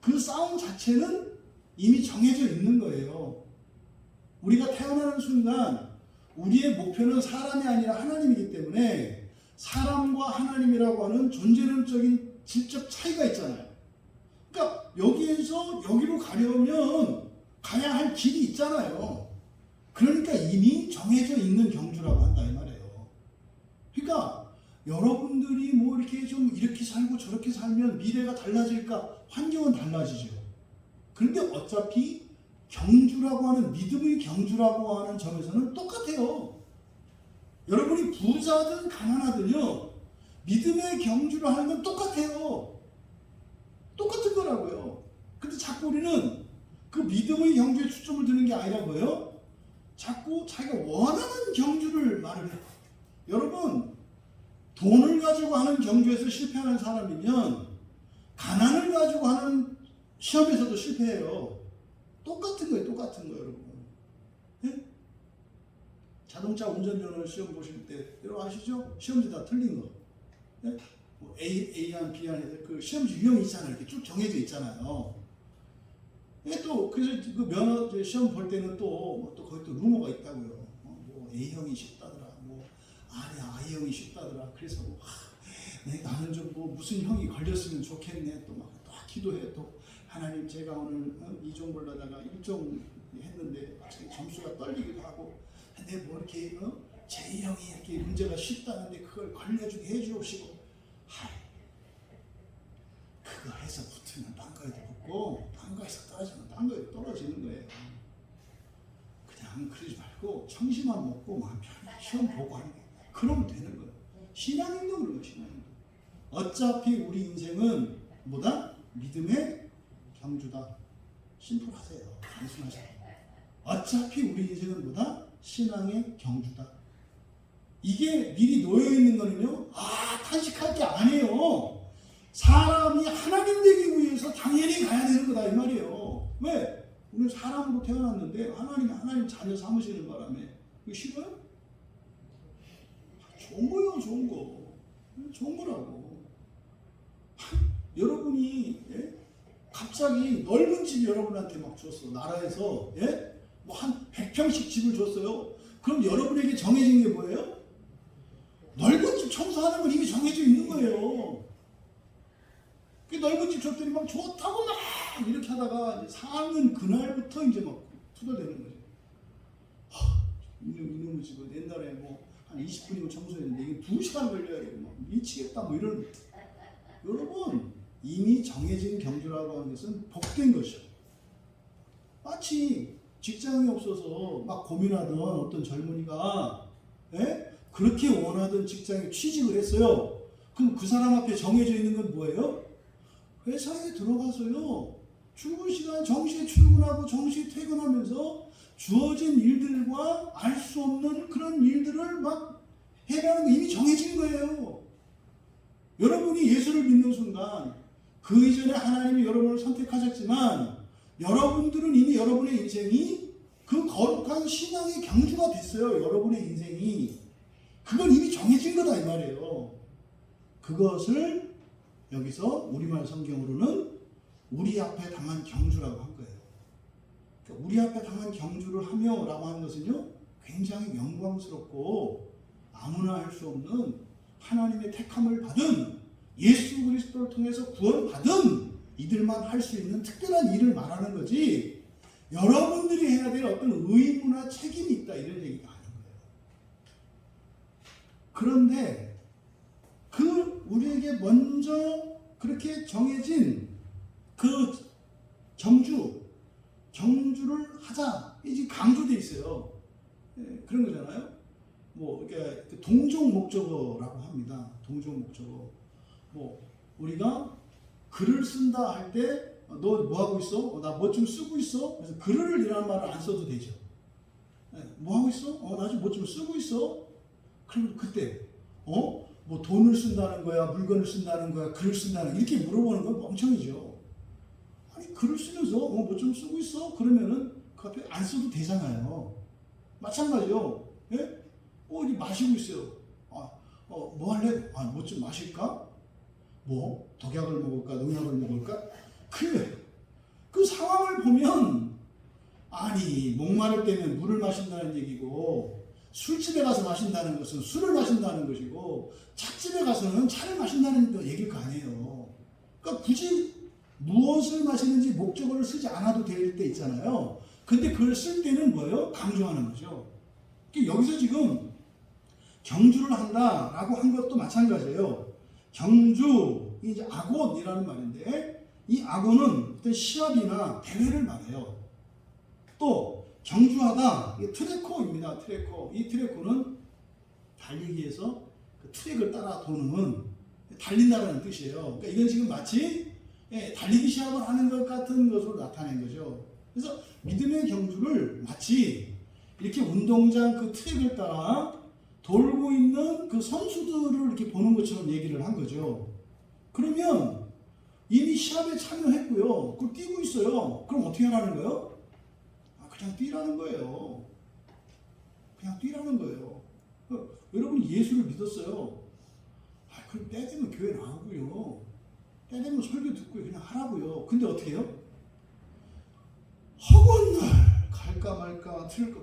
그 싸움 자체는 이미 정해져 있는 거예요. 우리가 태어나는 순간 우리의 목표는 사람이 아니라 하나님이기 때문에 사람과 하나님이라고 하는 존재론적인 질적 차이가 있잖아요. 그러니까 여기에서 여기로 가려면 가야 할 길이 있잖아요. 그러니까 이미 정해져 있는 경주라고 한다 이 말이에요. 그러니까 여러분들이 뭐 이렇게 좀 이렇게 살고 저렇게 살면 미래가 달라질까? 환경은 달라지죠. 그런데 어차피 경주라고 하는, 믿음의 경주라고 하는 점에서는 똑같아요. 여러분이 부자든 가난하든요, 믿음의 경주를 하는 건 똑같아요. 똑같은 거라고요. 근데 자꾸 우리는 그 믿음의 경주에 초점을 두는 게 아니라 뭐예요? 자꾸 자기가 원하는 경주를 말을 해요. 여러분, 돈을 가지고 하는 경주에서 실패하는 사람이면 가난을 가지고 하는 시험에서도 실패해요. 똑같은 거예요. 똑같은 거예요, 여러분. 예? 자동차 운전면허 시험 보실 때 여러분 아시죠? 시험지 다 틀린 거. 예? 뭐 A안, B안 해서 그 시험지 유형이 있잖아요. 이렇게 쭉 정해져 있잖아요. 예, 또 그래서 그 면허 시험 볼 때는 또 거기 또 루머가 있다고요. 뭐 A형이 쉽다더라. 뭐 I형이 쉽다더라. 그래서 뭐, 나는 좀 뭐 무슨 형이 걸렸으면 좋겠네. 또 막 또 기도해. 또 하나님, 제가 오늘 2종 보려다가 1종 했는데 점수가 떨리기도 하고, 근데 뭐 이렇게 J형이 이렇게 문제가 쉽다는데 그걸 걸려주게 해주옵시고, 그거 해서 붙으면 딴 거에도 붙고, 딴 거에서 떨어지면 딴 거에도 떨어지는 거예요. 그냥 그러지 말고 청심환 먹고 마음 편히 시험 보고 하는 거예요. 그러면 되는 거예요. 신앙인도 그런 거예요. 신앙인도. 어차피 우리 인생은 뭐다? 믿음의 경주다. 심플하세요. 단순하세요. 어차피 우리 인생은 뭐다? 신앙의 경주다. 이게 미리 놓여있는 거는요, 탄식할 게 아니에요. 사람이 하나님 되기 위해서 당연히 가야 되는 거다 이 말이에요. 왜? 우리는 사람으로 태어났는데 하나님 자녀 삼으시는 바람에 그거 싫어요? 좋은 거예요. 좋은 거. 좋은 거라고. 여러분이 갑자기 넓은 집 여러분한테 막 줬어. 나라에서 뭐 한 100평씩 집을 줬어요. 그럼 여러분에게 정해진 게 뭐예요? 넓은 집 청소하는 건 이미 정해져 있는 거예요. 그 넓은 집 줬더니 막 좋다고 막 이렇게 하다가 이제 4학년 그날부터 이제 막 투덜대는 거죠. 이놈의 집은 옛날에 뭐 한 20분이면 청소했는데 이게 2시간 걸려야 되고 막 미치겠다 뭐 이런. 여러분, 이미 정해진 경주라고 하는 것은 복된 것이요. 마치 직장이 없어서 막 고민하던 어떤 젊은이가 그렇게 원하던 직장에 취직을 했어요. 그럼 그 사람 앞에 정해져 있는 건 뭐예요? 회사에 들어가서요, 출근 시간 정시에 출근하고 정시에 퇴근하면서 주어진 일들과 알 수 없는 그런 일들을 막 해가는 거 이미 정해진 거예요. 여러분이 예수를 믿는 순간 그 이전에 하나님이 여러분을 선택하셨지만 여러분들은 이미 여러분의 인생이 그 거룩한 신앙의 경주가 됐어요. 여러분의 인생이. 그건 이미 정해진 거다 이 말이에요. 그것을 여기서 우리말 성경으로는 우리 앞에 당한 경주라고 한 거예요. 그러니까 우리 앞에 당한 경주를 하며 라고 하는 것은요, 굉장히 영광스럽고 아무나 할 수 없는 하나님의 택함을 받은, 예수 그리스도를 통해서 구원받은 이들만 할 수 있는 특별한 일을 말하는 거지, 여러분들이 해야 될 어떤 의무나 책임이 있다 이런 얘기가 아닌 거예요. 그런데 우리에게 먼저 그렇게 정해진 그 경주를 하자, 이제 강조돼 있어요. 그런 거잖아요. 뭐 이렇게 동종 목적어라고 합니다. 동종 목적어. 뭐 우리가 글을 쓴다 할 때 너 뭐 하고 있어? 나 뭐 좀 쓰고 있어? 그래서 글을이라는 말을 안 써도 되죠. 뭐 하고 있어? 나 좀 뭐 좀 쓰고 있어? 그러면 그때 뭐 돈을 쓴다는 거야, 물건을 쓴다는 거야, 글을 쓴다는 거야, 이렇게 물어보는 건 멍청이죠. 아니 글을 쓰면서 뭐 좀 쓰고 있어? 그러면은 그 앞에 안 써도 되잖아요. 마찬가지요. 이제 마시고 있어요. 뭐 할래? 뭐 좀 마실까? 뭐 독약을 먹을까? 농약을 먹을까? 그래. 그 상황을 보면 아니 목마를 때면 물을 마신다는 얘기고, 술집에 가서 마신다는 것은 술을 마신다는 것이고, 찻집에 가서는 차를 마신다는 얘기일 거 아니에요. 그러니까 굳이 무엇을 마시는지 목적어를 쓰지 않아도 될 때 있잖아요. 근데 그걸 쓸 때는 뭐예요? 강조하는 거죠. 그러니까 여기서 지금 경주를 한다라고 한 것도 마찬가지예요. 경주, 이제 아곤이라는 말인데, 이 아곤은 어떤 시합이나 대회를 말해요. 또 경주하다, 이게 트레코입니다. 트레코. 이 트레코는 달리기에서 그 트랙을 따라 도는 달린다는 뜻이에요. 그러니까 이건 지금 마치 달리기 시합을 하는 것 같은 것으로 나타낸 거죠. 그래서 믿음의 경주를 마치 이렇게 운동장 그 트랙을 따라 돌고 있는 그 선수들을 이렇게 보는 것처럼 얘기를 한 거죠. 그러면 이미 시합에 참여했고요. 그걸 뛰고 있어요. 그럼 어떻게 하라는 거예요? 그냥 뛰라는 거예요. 그냥 뛰라는 거예요. 여러분이 예수를 믿었어요. 그럼 때 되면 교회 나오고요. 때 되면 설교 듣고 그냥 하라고요. 근데 어떻게 해요? 허구한 날 갈까 말까 틀까.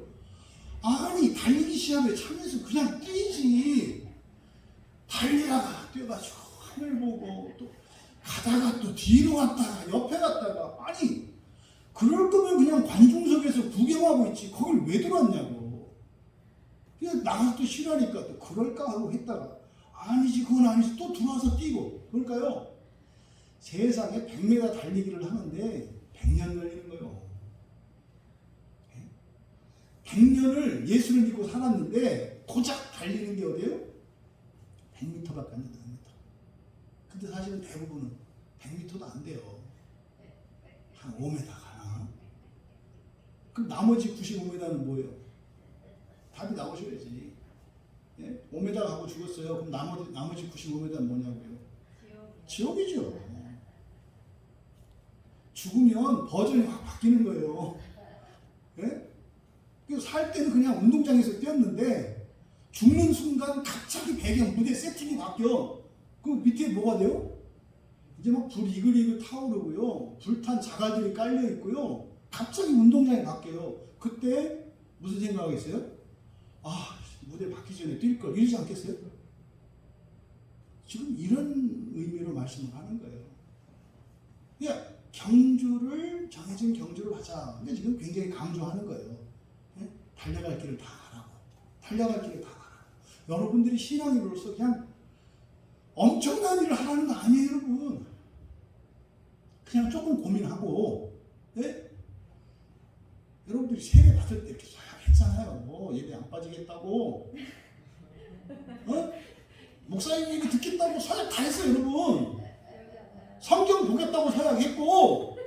아니 달리기 시합에 참여해서 그냥 뛰지. 달리다가 뛰어가지고 하늘 보고 또 가다가 또 뒤로 갔다가 옆에 갔다가 아니 그럴 거면 그냥 관중석에서 구경하고 있지 거길 왜 들어왔냐고. 그냥 나가서 또 싫어하니까 또 그럴까 하고 했다가 아니지 그건 아니지 또 들어와서 뛰고. 그럴까요? 세상에 100m 달리기를 하는데 100년 걸리는 거예요. 100년을 예수를 믿고 살았는데 고작 달리는 게 어디예요? 100m밖에 안 된다. 100m. 근데 사실은 대부분은 100m도 안 돼요. 한 5m 가나? 그럼 나머지 95m는 뭐예요? 답이 나오셔야지. 예? 5m 가고 죽었어요. 그럼 나머지 95m는 뭐냐고요? 지옥이죠. 죽으면 버전이 확 바뀌는 거예요. 예? 살 때는 그냥 운동장에서 뛰었는데 죽는 순간 갑자기 배경 무대 세팅이 바뀌어. 그 밑에 뭐가 돼요? 이제 막 불 이글이글 타오르고요. 불탄 자갈들이 깔려 있고요. 갑자기 운동장이 바뀌어요. 그때 무슨 생각하겠어요? 아, 무대 받기 전에 뛸 걸 이러지 않겠어요? 지금 이런 의미로 말씀을 하는 거예요. 그러니까 경주를 정해진 경주를 하자. 근데 지금 굉장히 강조하는 거예요. 예? 달려갈 길을 다 가라고. 달려갈 길을 다 가라고. 여러분들이 신앙인으로서 그냥 엄청난 일을 하라는 거 아니에요, 여러분. 그냥 조금 고민하고, 예? 여러분들이 세례 받을 때 이렇게 서약했잖아요. 뭐 예배 안 빠지겠다고. 어? 목사님 얘기 듣겠다고 서약 다 했어요, 여러분. 성경 보겠다고 서약했고,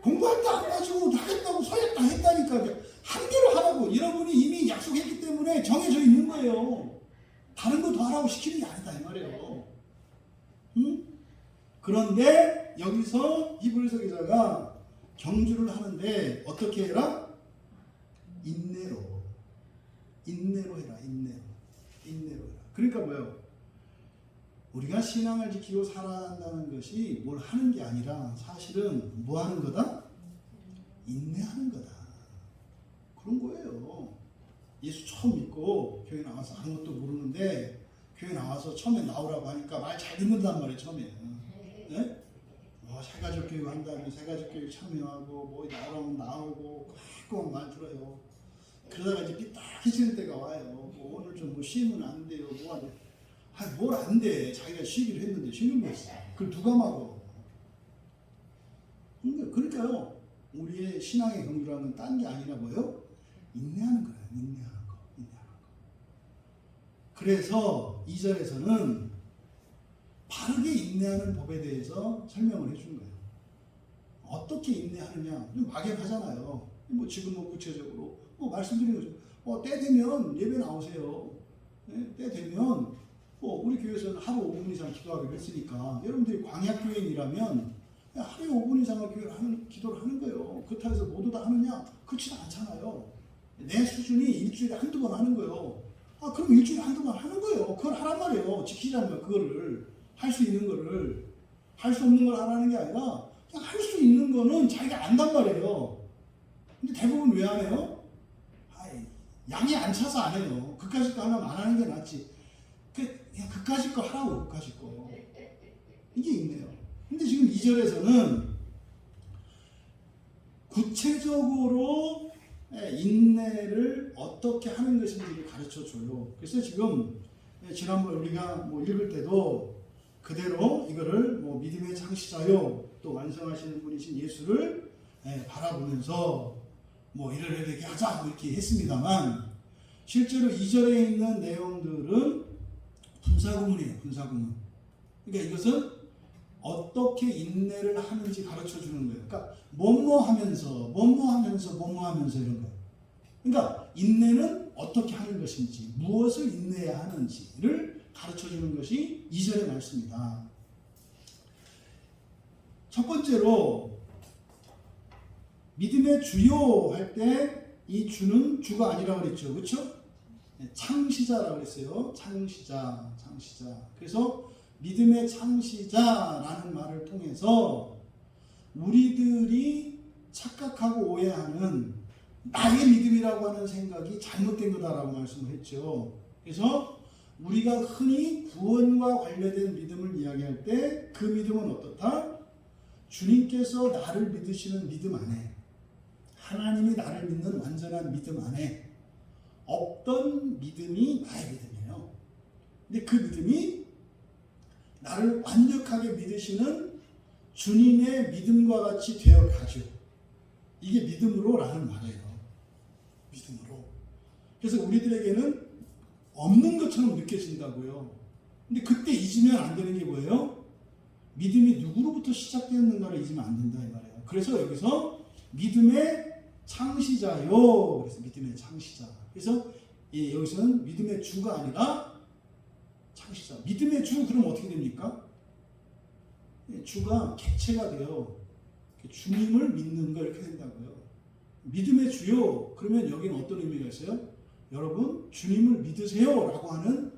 공부할 때 안 가지고 하겠다고 서약 다 했다니까. 한 대로 하라고. 여러분이 이미 약속했기 때문에 정해져 있는 거예요. 다른 거 더 하라고 시키는 게 아니다 이 말이에요. 응? 그런데 여기서 히브리서 기자가 경주를 하는데 어떻게 해라? 인내로 해라. 인내로 해라. 그러니까 뭐예요? 우리가 신앙을 지키고 살아간다는 것이 뭘 하는 게 아니라 사실은 뭐 하는 거다? 인내하는 거다. 그런 거예요. 예수 처음 믿고 교회 나와서 아무것도 모르는데 교회 나와서 처음에 나오라고 하니까 말 잘 듣는단 말이에요. 처음에. 네? 새가족 교육 한다면 새가족 교육 참여하고 뭐 나오라면 나오고 꼭 말 들어요. 그러다가 이제 삐딱해지는 때가 와요. 뭐 오늘 좀 뭐 쉬면 안 돼요. 뭐 안 돼. 뭘 안 돼. 자기가 쉬기로 했는데 쉬는 거지. 그걸 누가 막어. 그러니까요. 우리의 신앙의 경주라는 딴 게 아니라 뭐예요? 인내하는 거예요. 인내하는 거. 그래서 2절에서는 바르게 인내하는 법에 대해서 설명을 해준 거예요. 어떻게 인내하느냐. 좀 막연하잖아요. 뭐 지금 뭐 구체적으로 말씀드린 거죠. 때 되면 예배 나오세요. 네? 때 되면 우리 교회에서는 하루 5분 이상 기도하기로 했으니까 여러분들이 광약교인이라면 하루에 5분 이상을 기도를 하는 거예요. 그렇다고 해서 모두 다 하느냐? 그렇지는 않잖아요. 내 수준이 일주일에 한두 번 하는 거예요. 그럼 일주일에 한두 번 하는 거예요. 그걸 하란 말이에요. 지키자면 그거를 할 수 있는 거를. 할 수 없는 걸 하라는 게 아니라 그냥 할 수 있는 거는 자기가 안단 말이에요. 근데 대부분 왜 안 해요? 양이 안 차서 안 해요. 그까짓 거 하면 안 하는 게 낫지. 그냥 그까짓 거 하라고. 그까짓 거. 이게 있네요. 근데 지금 2절에서는 구체적으로 인내를 어떻게 하는 것인지를 가르쳐 줘요. 그래서 지금 지난번 우리가 뭐 읽을 때도 그대로 이거를 뭐 믿음의 창시자요 또 완성하시는 분이신 예수를 바라보면서 뭐 이렇게 하자 이렇게 했습니다만 실제로 2절에 있는 내용들은 분사구문이에요. 분사구문. 그러니까 이것은 어떻게 인내를 하는지 가르쳐 주는 거예요. 그러니까 뭐뭐 하면서 이런 거예요. 그러니까 인내는 어떻게 하는 것인지, 무엇을 인내해야 하는지를 가르쳐 주는 것이 2절의 말씀이다. 첫 번째로 믿음의 주요 할 때 이 주는 주가 아니라고 그랬죠. 그렇죠? 창시자라고 그랬어요. 창시자. 그래서 믿음의 창시자라는 말을 통해서 우리들이 착각하고 오해하는 나의 믿음이라고 하는 생각이 잘못된 거다라고 말씀을 했죠. 그래서 우리가 흔히 구원과 관련된 믿음을 이야기할 때 그 믿음은 어떻다? 주님께서 나를 믿으시는 믿음 안에, 하나님이 나를 믿는 완전한 믿음 안에 없던 믿음이 나의 믿음이에요. 근데 그 믿음이 나를 완벽하게 믿으시는 주님의 믿음과 같이 되어 가죠. 이게 믿음으로라는 말이에요. 믿음으로. 그래서 우리들에게는 없는 것처럼 느껴진다고요. 근데 그때 잊으면 안 되는 게 뭐예요? 믿음이 누구로부터 시작되었는가를 잊으면 안 된다 이 말이에요. 그래서 여기서 믿음의 창시자요. 그래서 믿음의 창시자. 그래서 여기서는 믿음의 주가 아니라 창시자. 믿음의 주 그럼 어떻게 됩니까? 주가 객체가 돼요. 주님을 믿는 거 이렇게 된다고요. 믿음의 주요. 그러면 여기는 어떤 의미가 있어요? 여러분 주님을 믿으세요라고 하는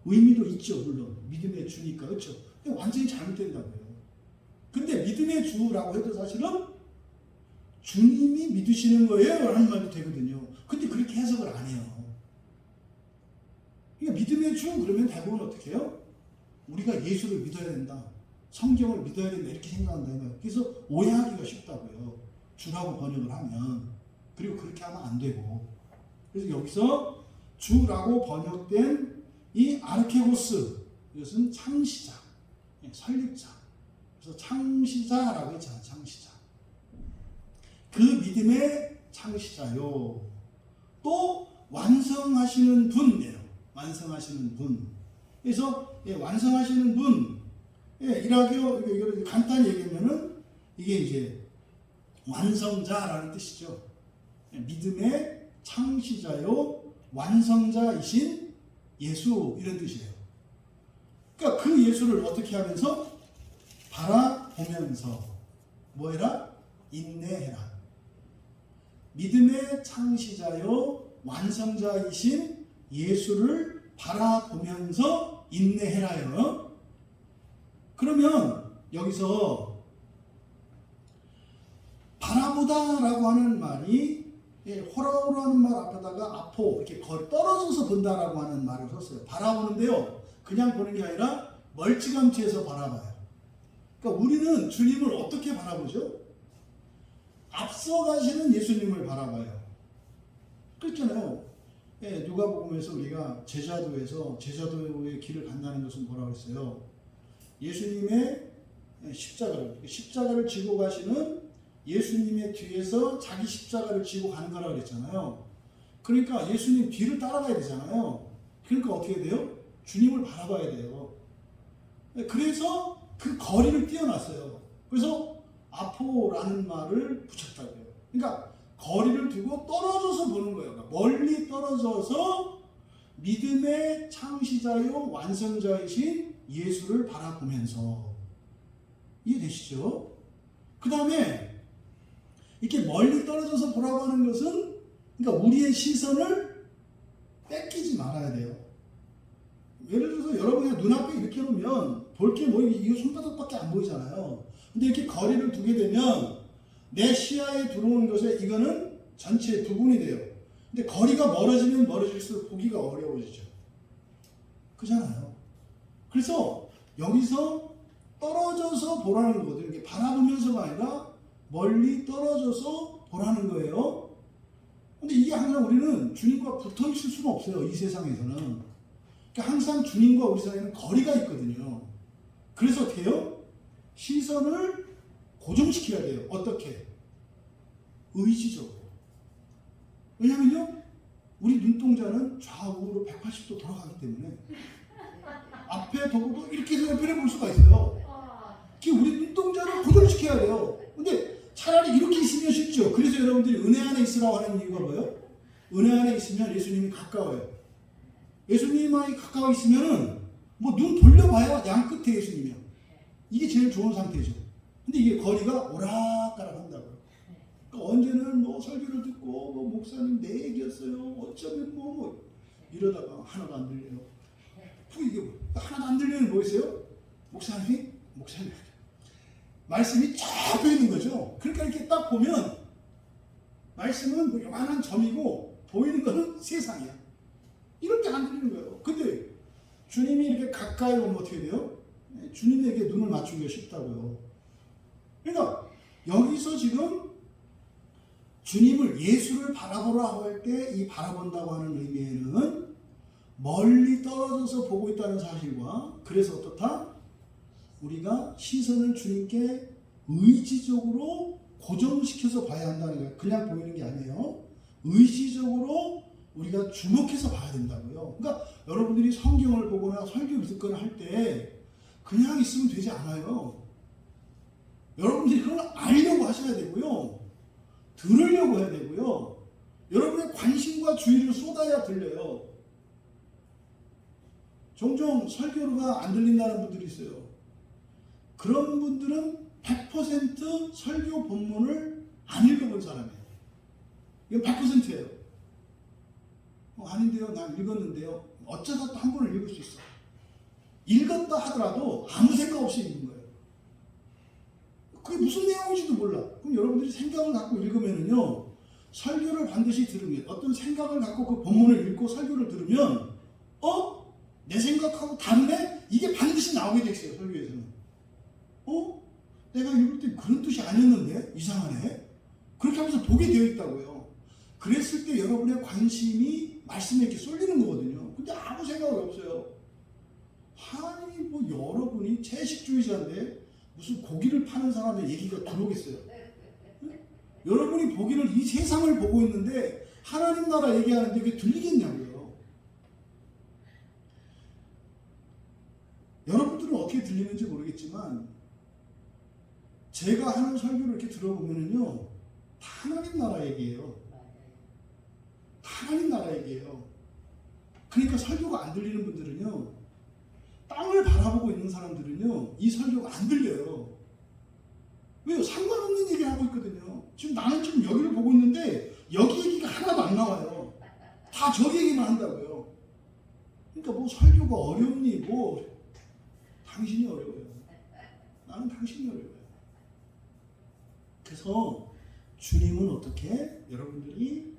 의미도 있죠. 물론 믿음의 주니까 그렇죠. 완전히 잘못된다고요. 근데 믿음의 주라고 해도 사실은 주님이 믿으시는 거예요 라는 말도 되거든요. 근데 그렇게 해석을 안 해요. 그러니까 믿음의 주 그러면 대부분 어떻게 해요? 우리가 예수를 믿어야 된다. 성경을 믿어야 된다. 이렇게 생각한다. 그래서 오해하기가 쉽다고요. 주라고 번역을 하면. 그리고 그렇게 하면 안 되고. 그래서 여기서 주라고 번역된 이 아르케고스 이것은 창시자, 설립자. 그래서 창시자라고 했잖아요. 창시자. 그 믿음의 창시자요. 또 완성하시는 분이에요. 완성하시는 분. 그래서 완성하시는 분. 이걸 간단히 얘기하면은 이게 이제 완성자라는 뜻이죠. 믿음의 창시자요, 완성자이신 예수 이런 뜻이에요. 그러니까 그 예수를 어떻게 하면서 바라보면서 뭐해라? 인내해라. 믿음의 창시자요 완성자이신 예수를 바라보면서 인내해라요. 그러면 여기서 바라보다라고 하는 말이 호라호라하는 말 앞에다가 아포 이렇게 떨어져서 본다라고 하는 말을 썼어요. 바라보는데요. 그냥 보는 게 아니라 멀찌감치해서 바라봐요. 그러니까 우리는 주님을 어떻게 바라보죠? 앞서가시는 예수님을 바라봐요. 그렇잖아요. 누가복음에서 우리가 제자도의 길을 간다는 것은 뭐라고 했어요? 예수님의 십자가를 지고 가시는 예수님의 뒤에서 자기 십자가를 지고 가는 거라고 그랬잖아요. 그러니까 예수님 뒤를 따라가야 되잖아요. 그러니까 어떻게 돼요? 주님을 바라봐야 돼요. 그래서 그 거리를 띄어놨어요. 그래서 아포라는 말을 붙였다고요. 그러니까 거리를 두고 떨어져서 보는 거예요. 그러니까 멀리 떨어져서 믿음의 창시자요 완성자이신 예수를 바라보면서. 이해되시죠? 그 다음에 이렇게 멀리 떨어져서 보라고 하는 것은 그러니까 우리의 시선을 뺏기지 말아야 돼요. 예를 들어서 여러분이 눈앞에 이렇게 놓으면 볼 게 뭐 이거 손바닥밖에 안 보이잖아요. 근데 이렇게 거리를 두게 되면 내 시야에 들어오는 것에 이거는 전체 부분이 돼요. 근데 거리가 멀어지면 멀어질수록 보기가 어려워지죠. 그렇잖아요. 그래서 여기서 떨어져서 보라는 거거든요. 이렇게 바라보면서가 아니라 멀리 떨어져서 보라는 거예요. 근데 이게 항상 우리는 주님과 붙어 있을 수는 없어요. 이 세상에서는. 그러니까 항상 주님과 우리 사이에는 거리가 있거든요. 그래서 어떻게 해요? 시선을 고정시켜야 돼요. 어떻게? 의지적으로. 왜냐면요, 우리 눈동자는 좌우로 180도 돌아가기 때문에 앞에 도구도 이렇게 해서 옆에 볼 수가 있어요. 우리 눈동자를 고정시켜야 돼요. 근데 차라리 이렇게 있으면 쉽죠. 그래서 여러분들이 은혜 안에 있으라고 하는 이유가 뭐예요? 은혜 안에 있으면 예수님이 가까워요. 예수님이 가까워 있으면은 뭐 눈 돌려봐야 양 끝에 예수님이야. 이게 제일 좋은 상태죠. 근데 이게 거리가 오락가락 한다고요. 그러니까 언제는 뭐 설교를 듣고 뭐 목사님 내 얘기였어요. 어쩌면 뭐 이러다가 하나도 안 들려요. 이게 뭐 하나도 안 들리는 뭐 있어요? 목사님 말씀이 잡혀 있는 거죠. 그러니까 이렇게 딱 보면 말씀은 뭐 요만한 점이고 보이는 거는 세상이야. 이렇게 안 들리는 거예요. 근데 주님이 이렇게 가까이 오면 어떻게 돼요? 주님에게 눈을 맞추기가 쉽다고요. 그러니까 여기서 지금 주님을 예수를 바라보라고 할 때 이 바라본다고 하는 의미에는 멀리 떨어져서 보고 있다는 사실과 그래서 어떻다? 우리가 시선을 주님께 의지적으로 고정시켜서 봐야 한다는 거예요. 그냥 보이는 게 아니에요. 의지적으로 우리가 주목해서 봐야 된다고요. 그러니까 여러분들이 성경을 보거나 설교 듣거나 할 때 그냥 있으면 되지 않아요. 여러분들이 그걸 알려고 하셔야 되고요. 들으려고 해야 되고요. 여러분의 관심과 주의를 쏟아야 들려요. 종종 설교가 안 들린다는 분들이 있어요. 그런 분들은 100% 설교 본문을 안 읽어본 사람이에요. 이건 100%예요. 아닌데요, 난 읽었는데요. 어쩌다 또 한 번을 읽을 수 있어. 읽었다 하더라도 아무 생각 없이 읽는 거예요. 그게 무슨 내용인지도 몰라. 그럼 여러분들이 생각을 갖고 읽으면은요, 설교를 반드시 들으면, 어떤 생각을 갖고 그 본문을 읽고 설교를 들으면, 내 생각하고 다르네? 이게 반드시 나오게 돼 있어요, 설교에서는. 내가 읽을 때 그런 뜻이 아니었는데? 이상하네? 그렇게 하면서 보게 되어 있다고요. 그랬을 때 여러분의 관심이 말씀에 이렇게 쏠리는 거거든요. 근데 아무 생각이 없어요. 아니, 뭐 여러분이 채식주의자인데 무슨 고기를 파는 사람의 얘기가 들어오겠어요? 응? 여러분이 보기를 이 세상을 보고 있는데 하나님 나라 얘기하는데 그게 들리겠냐고요. 여러분들은 어떻게 들리는지 모르겠지만 제가 하는 설교를 이렇게 들어보면은요, 다 하나님 나라 얘기예요. 다 하나님 나라 얘기예요. 그러니까 설교가 안 들리는 분들은요, 땅을 바라보고 있는 사람들은요, 이 설교가 안 들려요. 왜요? 상관없는 얘기를 하고 있거든요. 지금 나는 지금 여기를 보고 있는데 여기 얘기가 하나도 안 나와요. 다 저기 얘기만 한다고요. 그러니까 뭐 설교가 어렵니? 뭐 당신이 어려워요. 나는 당신이 어려워요. 그래서 주님은 어떻게 여러분들이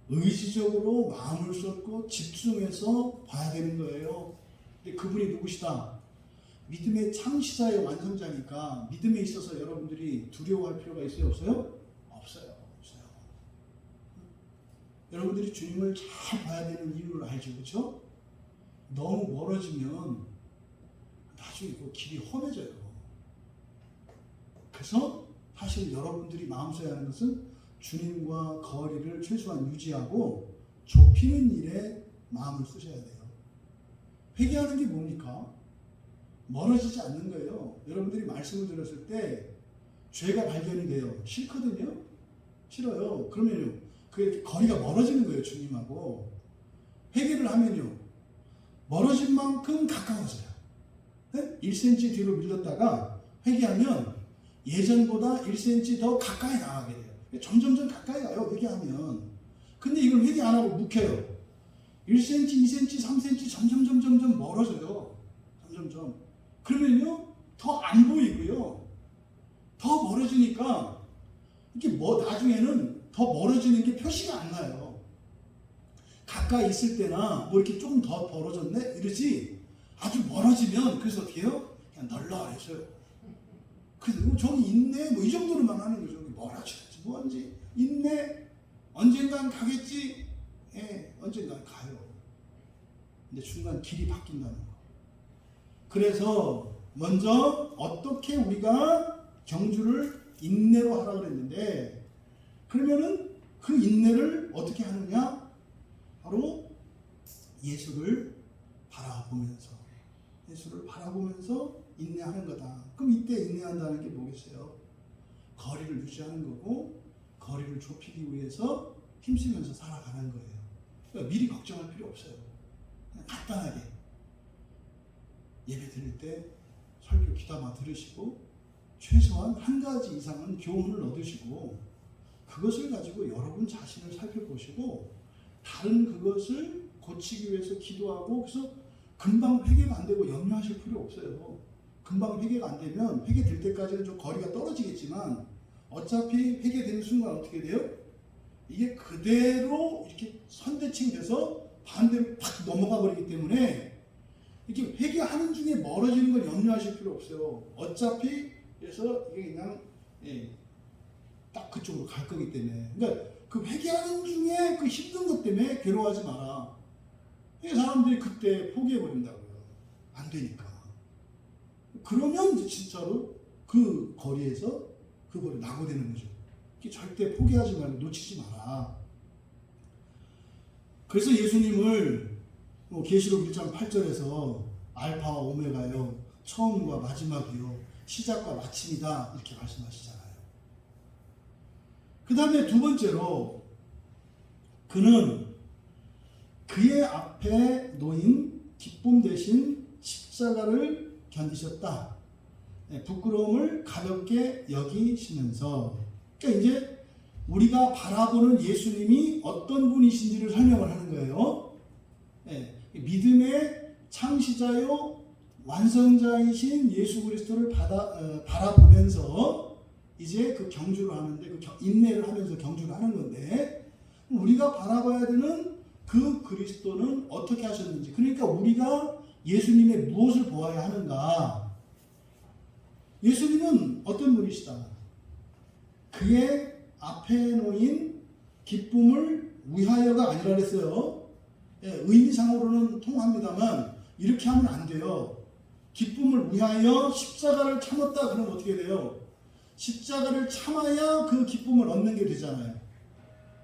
의지적으로 마음을 쏟고 집중해서 봐야 되는 거예요. 근데 그분이 누구시다? 믿음의 창시자의 완성자니까 믿음에 있어서 여러분들이 두려워할 필요가 있어요? 없어요? 없어요. 여러분들이 주님을 잘 봐야 되는 이유를 알죠, 그렇죠? 너무 멀어지면 나중에 그 길이 험해져요. 그래서 사실 여러분들이 마음속에 하는 것은 주님과 거리를 최소한 유지하고 좁히는 일에 마음을 쓰셔야 돼요. 회개하는 게 뭡니까? 멀어지지 않는 거예요. 여러분들이 말씀을 들었을 때 죄가 발견이 돼요. 싫거든요? 싫어요. 그러면요, 그게 거리가 멀어지는 거예요, 주님하고. 회개를 하면요, 멀어진 만큼 가까워져요. 네? 1cm 뒤로 밀렸다가 회개하면 예전보다 1cm 더 가까이 나가게 돼요. 점점점 가까이 가요, 회개하면. 근데 이걸 회개 안 하고 묵혀요. 1cm, 2cm, 3cm 점점 멀어져요. 점점. 그러면요, 더 안 보이고요. 더 멀어지니까 이게 나중에는 더 멀어지는 게 표시가 안 나요. 가까이 있을 때나 뭐 이렇게 조금 더 멀어졌네? 이러지. 아주 멀어지면 그래서 어떻게 해요? 그냥 널널해져요. 그래서 저기 있네 뭐 이 정도로만 하는 거죠. 뭐라 치든지 뭐한지 있네 언젠간 가겠지. 예, 언젠간 가요. 근데 중간 길이 바뀐다는 거. 그래서 먼저 어떻게 우리가 경주를 인내로 하라 그랬는데, 그러면은 그 인내를 어떻게 하느냐? 바로 예수를 바라보면서 인내하는 거다. 그럼 이때 인내한다는 게 뭐겠어요? 거리를 유지하는 거고, 거리를 좁히기 위해서 힘쓰면서 살아가는 거예요. 그러니까 미리 걱정할 필요 없어요. 그냥 간단하게 예배 드릴 때 설교 귀담아 들으시고 최소한 한 가지 이상은 교훈을 얻으시고, 그것을 가지고 여러분 자신을 살펴보시고 다른 그것을 고치기 위해서 기도하고, 그래서 금방 회개가 안 되고 염려하실 필요 없어요. 금방 회개가 안 되면 회개될 때까지는 좀 거리가 떨어지겠지만 어차피 회개되는 순간 어떻게 돼요? 이게 그대로 이렇게 선대칭돼서 반대로 팍 넘어가 버리기 때문에 이렇게 회개하는 중에 멀어지는 걸 염려하실 필요 없어요. 어차피 그래서 이게 그냥 딱 그쪽으로 갈 거기 때문에. 그러니까 그 회개하는 중에 그 힘든 것 때문에 괴로워하지 마라. 사람들이 그때 포기해 버린다고요. 안 되니까. 그러면 이제 진짜로 그 거리에서 그거를 낙오되는 거죠. 절대 포기하지 말고 놓치지 마라. 그래서 예수님을 계시록 1장 8절에서 알파와 오메가요, 처음과 마지막이요, 시작과 마침이다 이렇게 말씀하시잖아요. 그 다음에 두 번째로 그는 그의 앞에 놓인 기쁨 대신 십자가를 견디셨다. 부끄러움을 가볍게 여기시면서, 그러니까 이제 우리가 바라보는 예수님이 어떤 분이신지를 설명을 하는 거예요. 믿음의 창시자요 완성자이신 예수 그리스도를 바라보면서 이제 그 경주를 하는데, 그 인내를 하면서 경주를 하는 건데, 우리가 바라봐야 되는 그 그리스도는 어떻게 하셨는지, 그러니까 우리가 예수님의 무엇을 보아야 하는가? 예수님은 어떤 분이시다? 그의 앞에 놓인 기쁨을 위하여가 아니라 그랬어요. 의미상으로는 통합니다만 이렇게 하면 안 돼요. 기쁨을 위하여 십자가를 참았다 그러면 어떻게 돼요? 십자가를 참아야 그 기쁨을 얻는 게 되잖아요.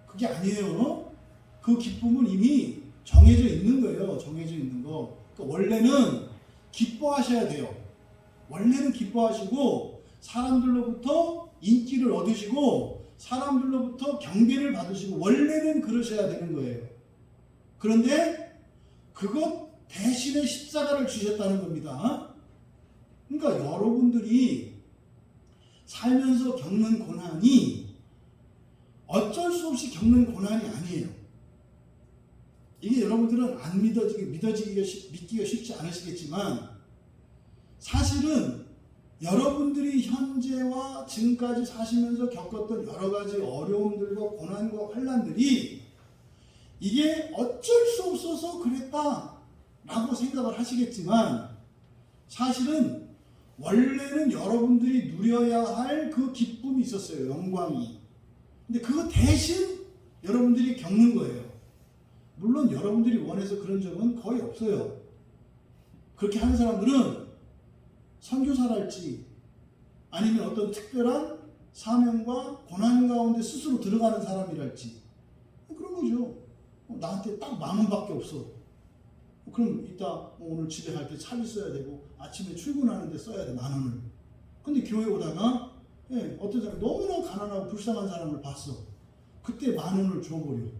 그게 아니에요. 그 기쁨은 이미 정해져 있는 거예요. 정해져 있는 거. 그러니까 원래는 기뻐하셔야 돼요. 원래는 기뻐하시고 사람들로부터 인기를 얻으시고 사람들로부터 경배를 받으시고 원래는 그러셔야 되는 거예요. 그런데 그것 대신에 십자가를 주셨다는 겁니다. 그러니까 여러분들이 살면서 겪는 고난이 어쩔 수 없이 겪는 고난이 아니에요. 이게 여러분들은 안 믿기가 쉽지 않으시겠지만, 사실은 여러분들이 현재와 지금까지 사시면서 겪었던 여러 가지 어려움들과 고난과 환난들이 이게 어쩔 수 없어서 그랬다라고 생각을 하시겠지만, 사실은 원래는 여러분들이 누려야 할 그 기쁨이 있었어요. 영광이. 근데 그거 대신 여러분들이 겪는 거예요. 물론 여러분들이 원해서 그런 적은 거의 없어요. 그렇게 하는 사람들은 선교사랄지 아니면 어떤 특별한 사명과 고난 가운데 스스로 들어가는 사람이랄지 그런 거죠. 나한테 딱 10,000원밖에 없어. 그럼 이따 오늘 집에 갈 때 차비 써야 되고 아침에 출근하는데 써야 돼, 10,000원을. 근데 교회 오다가 어떤 사람이 너무나 가난하고 불쌍한 사람을 봤어. 그때 10,000원을 줘버려.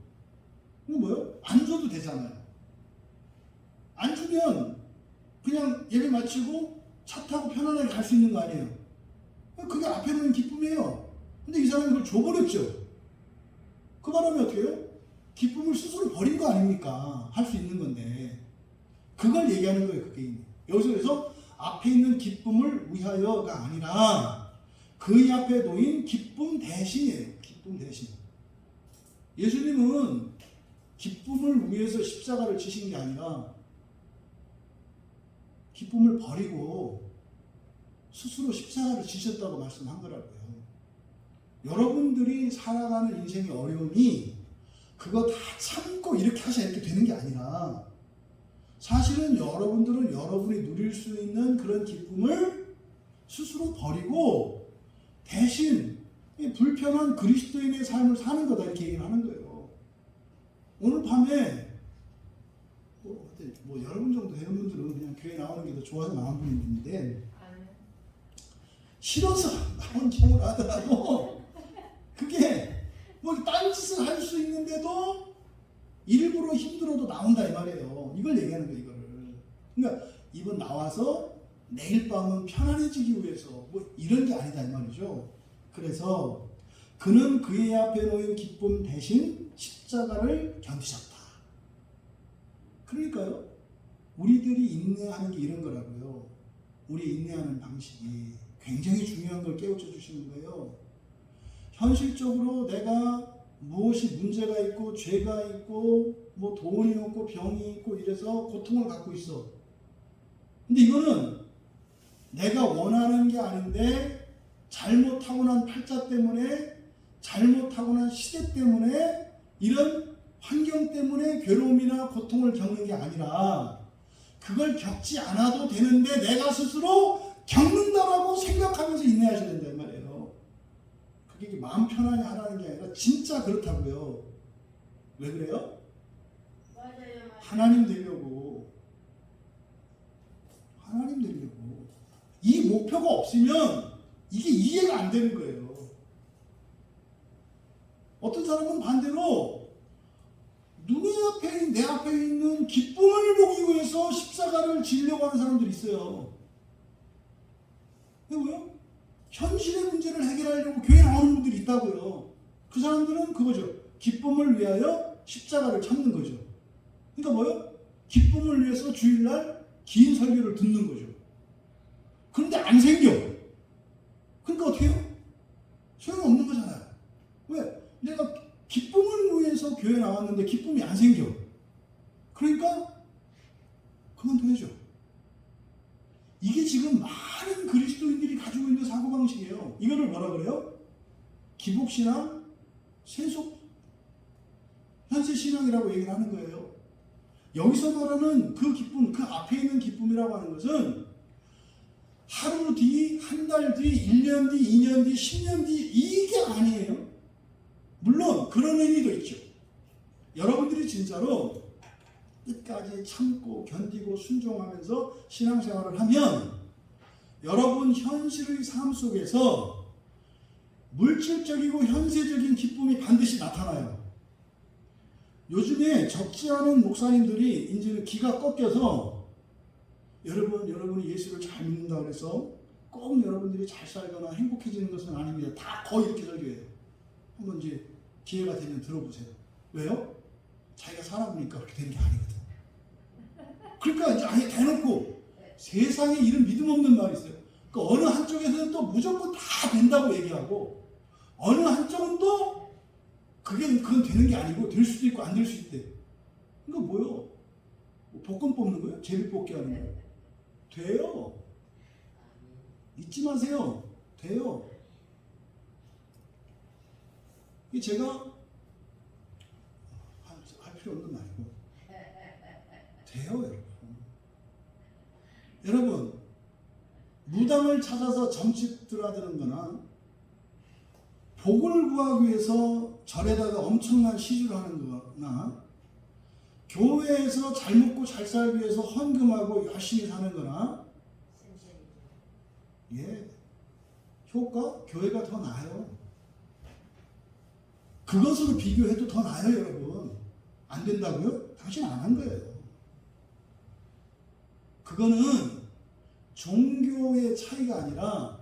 이거 뭐예요? 안 줘도 되잖아요. 안 주면 그냥 예배 마치고 차 타고 편안하게 갈 수 있는 거 아니에요? 그게 앞에 놓인 기쁨이에요. 근데 이 사람이 그걸 줘버렸죠. 그 바람에 어떻게 해요? 기쁨을 스스로 버린 거 아닙니까? 할 수 있는 건데. 그걸 얘기하는 거예요, 그게. 여기서 그래서 앞에 있는 기쁨을 위하여가 아니라 그의 앞에 놓인 기쁨 대신이에요. 기쁨 대신. 예수님은 기쁨을 위해서 십자가를 지신 게 아니라 기쁨을 버리고 스스로 십자가를 지셨다고 말씀한 거라고요. 여러분들이 살아가는 인생의 어려움이 그거 다 참고 이렇게 하셔야 이렇게 되는 게 아니라 사실은 여러분들은 여러분이 누릴 수 있는 그런 기쁨을 스스로 버리고 대신 불편한 그리스도인의 삶을 사는 거다 이렇게 얘기를 하는 거예요. 오늘 밤에 뭐 여러분 정도 되는 분들은 그냥 교회 나오는 게 더 좋아서 나온 분이 있는데 싫어서 나온 경우를 하더라도 그게 뭐 딴짓을 할 수 있는데도 일부러 힘들어도 나온다 이 말이에요. 이걸 얘기하는 거예요. 이거를. 그러니까 이번 나와서 내일 밤은 편안해지기 위해서 뭐 이런 게 아니다 이 말이죠. 그래서 그는 그의 앞에 놓인 기쁨 대신 십자가를 견디셨다. 그러니까요. 우리들이 인내하는 게 이런 거라고요. 우리 인내하는 방식이 굉장히 중요한 걸 깨우쳐 주시는 거예요. 현실적으로 내가 무엇이 문제가 있고 죄가 있고 뭐 돈이 없고 병이 있고 이래서 고통을 갖고 있어. 근데 이거는 내가 원하는 게 아닌데 잘못하고 난 팔자 때문에 잘못하고 난 시대 때문에 이런 환경 때문에 괴로움이나 고통을 겪는 게 아니라 그걸 겪지 않아도 되는데 내가 스스로 겪는다라고 생각하면서 인내하셔야 된단 말이에요. 그게 마음 편안히 하라는 게 아니라 진짜 그렇다고요. 왜 그래요? 맞아요. 하나님 되려고. 하나님 되려고. 이 목표가 없으면 이게 이해가 안 되는 거예요. 어떤 사람은 반대로 내 앞에 있는 기쁨을 보기 위해서 십자가를 지려고 하는 사람들이 있어요. 왜요? 현실의 문제를 해결하려고 교회 나오는 분들이 있다고요. 그 사람들은 그거죠. 기쁨을 위하여 십자가를 찾는 거죠. 그러니까 뭐요? 기쁨을 위해서 주일날 긴 설교를 듣는 거죠. 그런데 안 생겨. 그러니까 어떻게 해요? 소용없는 거잖아요. 왜? 내가 기쁨을 위해서 교회 나왔는데 기쁨이 안 생겨. 그러니까 그만둬야죠. 이게 지금 많은 그리스도인들이 가지고 있는 사고방식이에요. 이거를 뭐라 그래요? 기복신앙, 세속, 현세신앙이라고 얘기를 하는 거예요. 여기서 말하는 그 기쁨, 그 앞에 있는 기쁨이라고 하는 것은 하루 뒤, 한 달 뒤, 1년 뒤, 2년 뒤, 10년 뒤 이게 아니에요. 물론 그런 의미도 있죠. 여러분들이 진짜로 끝까지 참고 견디고 순종하면서 신앙생활을 하면 여러분 현실의 삶 속에서 물질적이고 현세적인 기쁨이 반드시 나타나요. 요즘에 적지 않은 목사님들이 이제는 기가 꺾여서 여러분이 예수를 잘 믿는다고 해서 꼭 여러분들이 잘 살거나 행복해지는 것은 아닙니다. 다 거의 이렇게 설교해요. 한번 이제 기회가 되면 들어보세요. 왜요? 자기가 살아보니까 그렇게 되는 게 아니거든. 그러니까 이제 아예 대놓고 세상에 이런 믿음 없는 말이 있어요. 그러니까 어느 한쪽에서는 또 무조건 다 된다고 얘기하고 어느 한쪽은 또 그건 되는 게 아니고 될 수도 있고 안 될 수 있대. 그러니까 뭐요? 복권 뽑는 거예요? 제비 뽑기 하는 거예요? 돼요. 잊지 마세요. 돼요. 이 제가 할 필요 없는 말이고 돼요, 여러분. 여러분, 무당을 찾아서 점집 들어드는 거나 복을 구하기 위해서 절에다가 엄청난 시주를 하는 거나 교회에서 잘 먹고 잘 살기 위해서 헌금하고 열심히 사는 거나 효과? 교회가 더 나아요. 그것으로 비교해도 더 나아요, 여러분. 안 된다고요? 당신 안 한 거예요. 그거는 종교의 차이가 아니라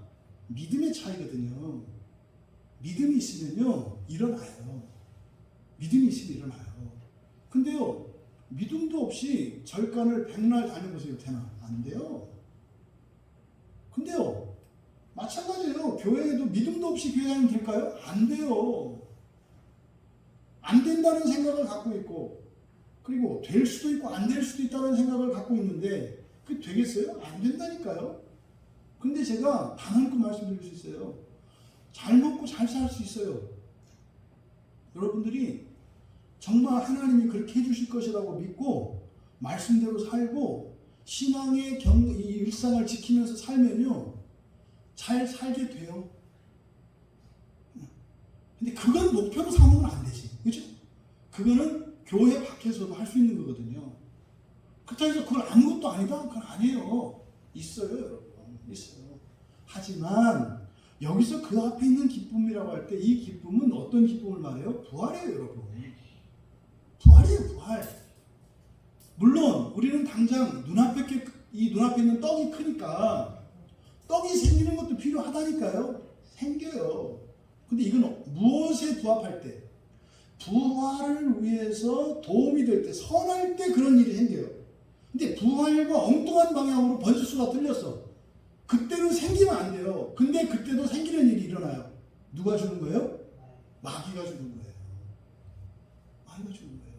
믿음의 차이거든요. 믿음이 있으면요, 일어나요. 믿음이 있으면 일어나요. 근데요, 믿음도 없이 절간을 100날 다녀보세요. 되나? 안 돼요. 근데요, 마찬가지예요. 교회에도 믿음도 없이 교회 다니면 될까요? 안 돼요. 안 된다는 생각을 갖고 있고, 그리고 될 수도 있고 안 될 수도 있다는 생각을 갖고 있는데 그게 되겠어요? 안 된다니까요. 근데 제가 단언코 말씀드릴 수 있어요. 잘 먹고 잘 살 수 있어요. 여러분들이 정말 하나님이 그렇게 해주실 것이라고 믿고 말씀대로 살고 신앙의 이 일상을 지키면서 살면요 잘 살게 돼요. 근데 그건 목표로 삼으면 안 되지, 그죠? 그거는 교회 밖에서도 할 수 있는 거거든요. 그렇다고 해서 그건 아무것도 아니다? 그건 아니에요. 있어요, 여러분. 있어요. 하지만 여기서 그 앞에 있는 기쁨이라고 할 때 이 기쁨은 어떤 기쁨을 말해요? 부활이에요, 여러분. 부활이에요, 부활. 물론 우리는 당장 이 눈앞에 있는 떡이 크니까 떡이 생기는 것도 필요하다니까요. 생겨요. 근데 이건 무엇에 부합할 때? 부활을 위해서 도움이 될 때, 선할 때 그런 일이 생겨요. 근데 부활과 엉뚱한 방향으로 번지수가 틀렸어. 그때는 생기면 안 돼요. 근데 그때도 생기는 일이 일어나요. 누가 주는 거예요? 마귀가 주는 거예요. 마귀가 주는 거예요.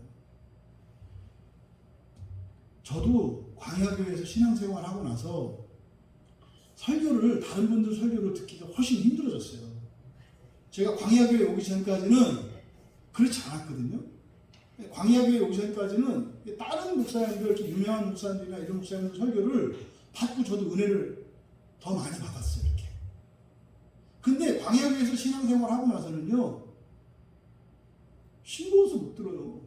저도 광야교회에서 신앙생활 하고 나서 설교를 다른 분들 설교를 듣기가 훨씬 힘들어졌어요. 제가 광야교회 오기 전까지는 그렇지 않았거든요. 광야교회 오기 전까지는 다른 목사님들, 이렇게 유명한 목사님들이나 이런 목사님들 설교를 받고 저도 은혜를 더 많이 받았어요. 이렇게. 근데 광야교회에서 신앙생활 하고 나서는요, 싱거워서 못 들어요.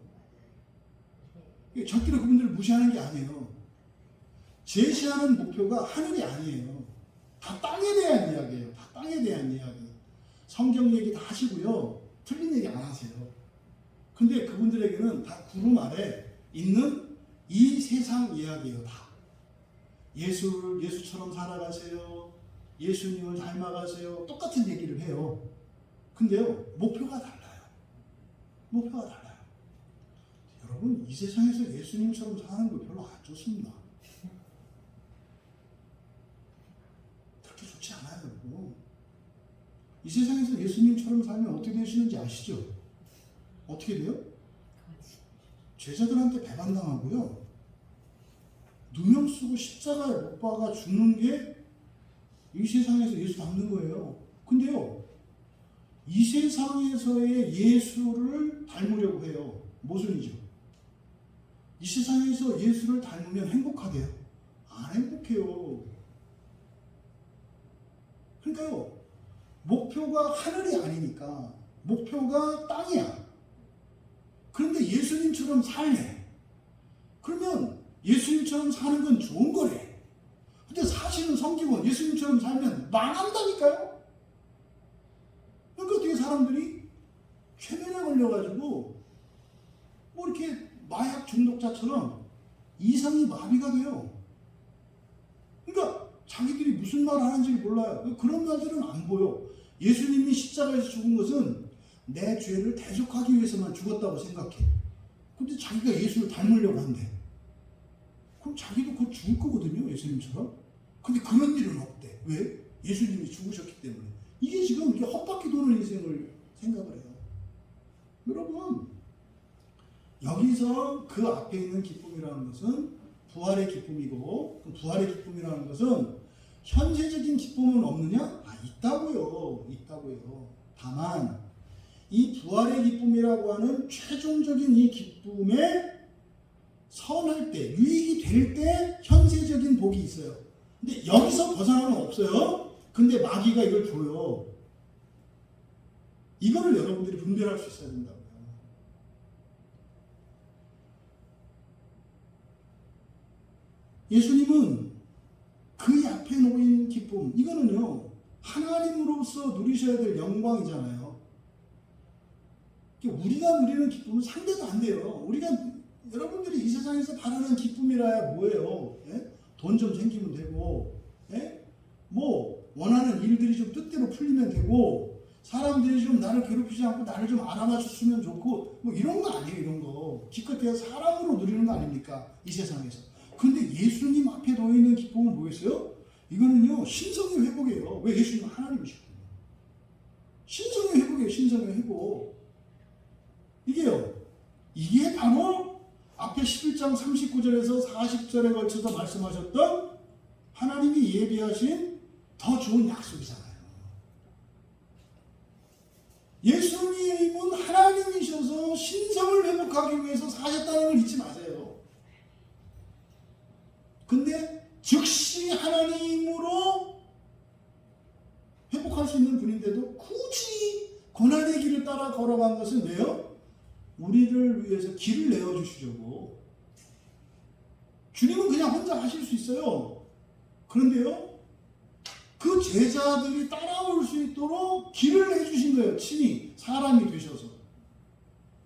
절대로 그분들을 무시하는 게 아니에요. 제시하는 목표가 하늘이 아니에요. 다 땅에 대한 이야기예요. 다 땅에 대한 이야기. 성경 얘기 다 하시고요. 틀린 얘기 안 하세요. 근데 그분들에게는 다 구름 아래 있는 이 세상 이야기예요. 다. 예수처럼 살아가세요. 예수님을 닮아가세요. 똑같은 얘기를 해요. 근데요, 목표가 달라요. 목표가 달라요. 여러분, 이 세상에서 예수님처럼 사는 거 별로 안 좋습니다. 그렇게 좋지 않아요, 여러분. 이 세상에서 예수님처럼 살면 어떻게 되시는지 아시죠? 어떻게 돼요? 제자들한테 배반당하고요. 누명 쓰고 십자가에 못 박아 죽는 게 이 세상에서 예수 닮는 거예요. 근데요, 이 세상에서의 예수를 닮으려고 해요. 모순이죠. 이 세상에서 예수를 닮으면 행복하대요? 안 행복해요. 그러니까요, 목표가 하늘이 아니니까 목표가 땅이야. 그런데 예수님처럼 살래. 그러면 예수님처럼 사는 건 좋은 거래. 근데 사실은 성경은 예수님처럼 살면 망한다니까요. 그러니까 어떻게 사람들이 최면에 걸려가지고 뭐 이렇게 마약 중독자처럼 이상이 마비가 돼요. 그러니까 자기들이 무슨 말을 하는지 몰라요. 그런 말들은 안 보여. 예수님이 십자가에서 죽은 것은 내 죄를 대속하기 위해서만 죽었다고 생각해. 근데 자기가 예수를 닮으려고 한대. 그럼 자기도 곧 죽을 거거든요, 예수님처럼. 근데 그런 일은 없대. 왜? 예수님이 죽으셨기 때문에. 이게 지금 이게 헛바퀴 도는 인생을 생각을 해요. 여러분, 여기서 그 앞에 있는 기쁨이라는 것은 부활의 기쁨이고, 그 부활의 기쁨이라는 것은 현재적인 기쁨은 없느냐? 있다고요. 있다고요. 다만 이 부활의 기쁨이라고 하는 최종적인 이 기쁨에 선할 때, 유익이 될 때 현세적인 복이 있어요. 근데 여기서 벗어나면 없어요. 근데 마귀가 이걸 줘요. 이거를 여러분들이 분별할 수 있어야 된다고요. 예수님은 그 앞에 놓인 기쁨, 이거는요, 하나님으로서 누리셔야 될 영광이잖아요. 우리가 누리는 기쁨은 상대도 안 돼요. 여러분들이 이 세상에서 바라는 기쁨이라야 뭐예요? 예? 돈 좀 생기면 되고, 예? 뭐 원하는 일들이 좀 뜻대로 풀리면 되고, 사람들이 좀 나를 괴롭히지 않고 나를 좀 알아맞혔으면 좋고, 뭐 이런 거 아니에요. 이런 거 기껏해야 사람으로 누리는 거 아닙니까? 이 세상에서. 근데 예수님 앞에 놓여있는 기쁨은 뭐겠어요? 이거는요, 신성의 회복이에요. 왜? 예수님은 하나님이시거든요. 신성의 회복이에요. 신성의 회복. 이게 바로 앞에 11장 39절에서 40절에 걸쳐서 말씀하셨던 하나님이 예비하신 더 좋은 약속이잖아요. 예수님은 하나님이셔서 신성을 회복하기 위해서 사셨다는 걸 잊지 마세요. 근데 즉시 하나님으로 회복할 수 있는 분인데도 굳이 고난의 길을 따라 걸어간 것은 왜요? 우리를 위해서 길을 내어주시려고. 주님은 그냥 혼자 하실 수 있어요. 그런데요, 그 제자들이 따라올 수 있도록 길을 해주신 거예요. 친히 사람이 되셔서.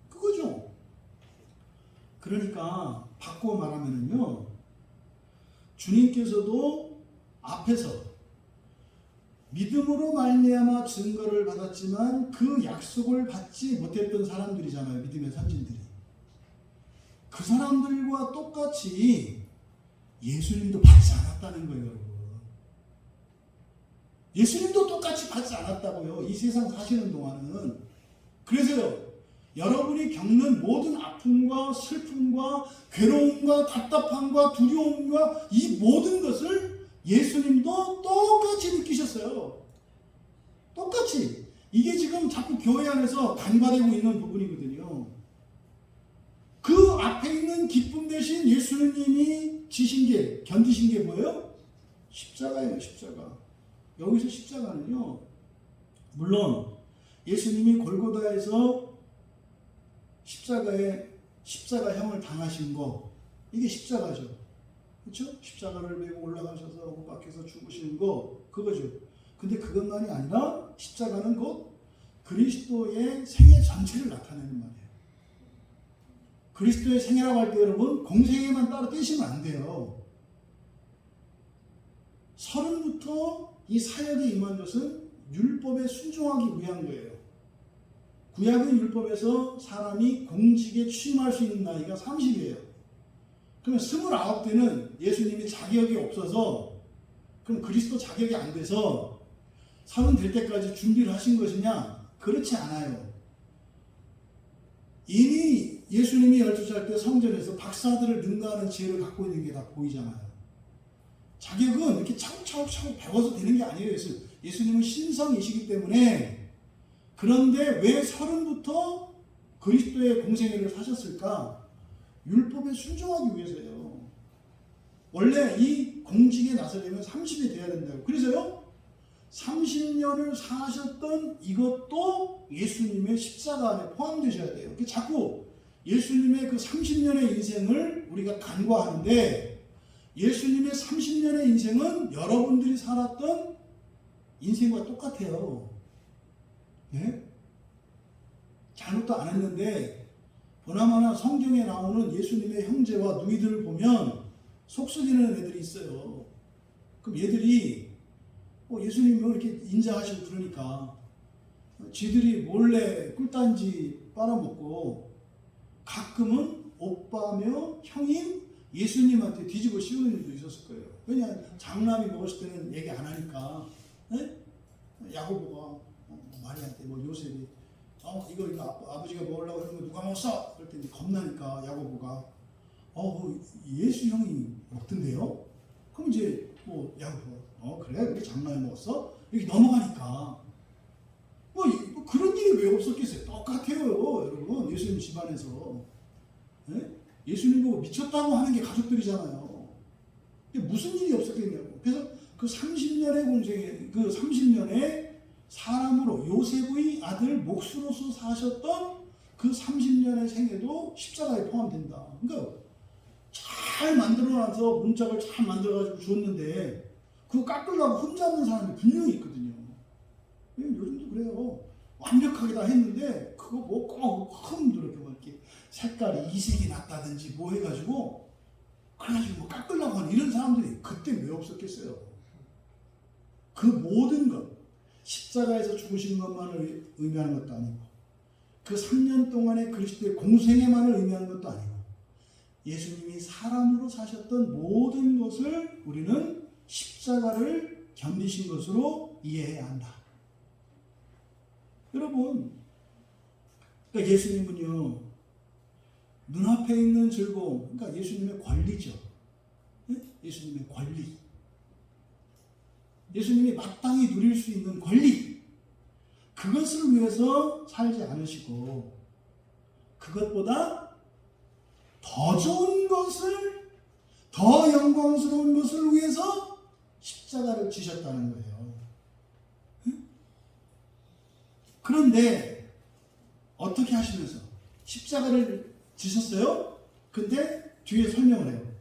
그거죠. 그러니까 바꾸어 말하면요, 주님께서도 앞에서 믿음으로 말미암아 증거를 받았지만 그 약속을 받지 못했던 사람들이잖아요. 믿음의 선진들이. 그 사람들과 똑같이 예수님도 받지 않았다는 거예요, 여러분. 예수님도 똑같이 받지 않았다고요. 이 세상 사시는 동안은. 그래서요, 여러분이 겪는 모든 아픔과 슬픔과 괴로움과 답답함과 두려움과 이 모든 것을 예수님도 똑같이 느끼셨어요. 똑같이. 이게 지금 자꾸 교회 안에서 간과되고 있는 부분이거든요. 그 앞에 있는 기쁨 대신 예수님이 지신 게, 견디신 게 뭐예요? 십자가예요, 십자가. 여기서 십자가는요, 물론 예수님이 골고다에서 십자가형을 당하신 거, 이게 십자가죠. 그렇죠? 십자가를 메고 올라가셔서 못 박혀서 죽으시는 거, 그거죠. 근데 그것만이 아니라 십자가는 곧 그리스도의 생애 전체를 나타내는 말이에요. 그리스도의 생애라고 할 때 여러분, 공생애만 따로 떼시면 안 돼요. 서른부터 이 사역에 임한 것은 율법에 순종하기 위한 거예요. 구약의 율법에서 사람이 공직에 취임할 수 있는 나이가 30이에요. 그러면 29대는 예수님이 자격이 없어서, 그럼 그리스도 자격이 안 돼서 30 될 때까지 준비를 하신 것이냐? 그렇지 않아요. 이미 예수님이 12살 때 성전에서 박사들을 능가하는 지혜를 갖고 있는 게 다 보이잖아요. 자격은 이렇게 차곡차곡 배워서 되는 게 아니에요. 예수님은 신성이시기 때문에. 그런데 왜 30부터 그리스도의 공생애를 사셨을까? 율법에 순종하기 위해서요. 원래 이 공직에 나서려면 30이 돼야 된다고. 그래서요, 30년을 사셨던 이것도 예수님의 십자가 안에 포함되셔야 돼요. 자꾸 예수님의 그 30년의 인생을 우리가 간과하는데, 예수님의 30년의 인생은 여러분들이 살았던 인생과 똑같아요. 네? 잘못도 안 했는데 보나마나 성경에 나오는 예수님의 형제와 누이들을 보면 속 썩이는 애들이 있어요. 그럼 얘들이 예수님이 이렇게 인자하시고 그러니까 지들이 몰래 꿀단지 빨아먹고 가끔은 오빠며 형인 예수님한테 뒤집어 씌우는 일도 있었을 거예요. 왜냐하면 장남이 먹었을 때는 얘기 안 하니까. 네? 야고보가 마리아한테 요셉이 이거 아버지가 먹으려고 하는 거 누가 먹었어? 그럴 때 이제 겁나니까 야고보가 예수 형이 먹던데요? 그럼 이제 야고보가 그래? 우리 장남이 먹었어? 이렇게 넘어가니까 그런 일이 왜 없었겠어요? 똑같아요, 여러분. 예수님 집안에서. 네? 예수님 보고 미쳤다고 하는 게 가족들이잖아요. 무슨 일이 없었겠냐고. 그래서 그 30년의 공생에, 그 30년의 사람으로 요셉의 아들 몫으로서 사셨던 그 30년의 생애도 십자가에 포함된다. 그러니까 잘 만들어놔서 문짝을 잘 만들어가지고 줬는데 그거 깎으려고 흠잡는 사람이 분명히 있거든요. 요즘도 그래요. 완벽하게 다 했는데 그거 꼭 이렇게 이렇게 색깔이 이색이 났다든지 해가지고 그래가지고 깎으려고 하는 이런 사람들이 그때 왜 없었겠어요? 그 모든 것, 십자가에서 죽으신 것만을 의미하는 것도 아니고 그 3년 동안의 그리스도의 공생애만을 의미하는 것도 아니고 예수님이 사람으로 사셨던 모든 것을 우리는 십자가를 견디신 것으로 이해해야 한다. 여러분, 그러니까 예수님은요, 눈앞에 있는 즐거움, 그러니까 예수님의 권리죠. 네? 예수님의 권리. 예수님이 마땅히 누릴 수 있는 권리, 그것을 위해서 살지 않으시고 그것보다 더 좋은 것을, 더 영광스러운 것을 위해서 십자가를 지셨다는 거예요. 그런데 어떻게 하시면서 십자가를 지셨어요? 근데 뒤에 설명을 해요.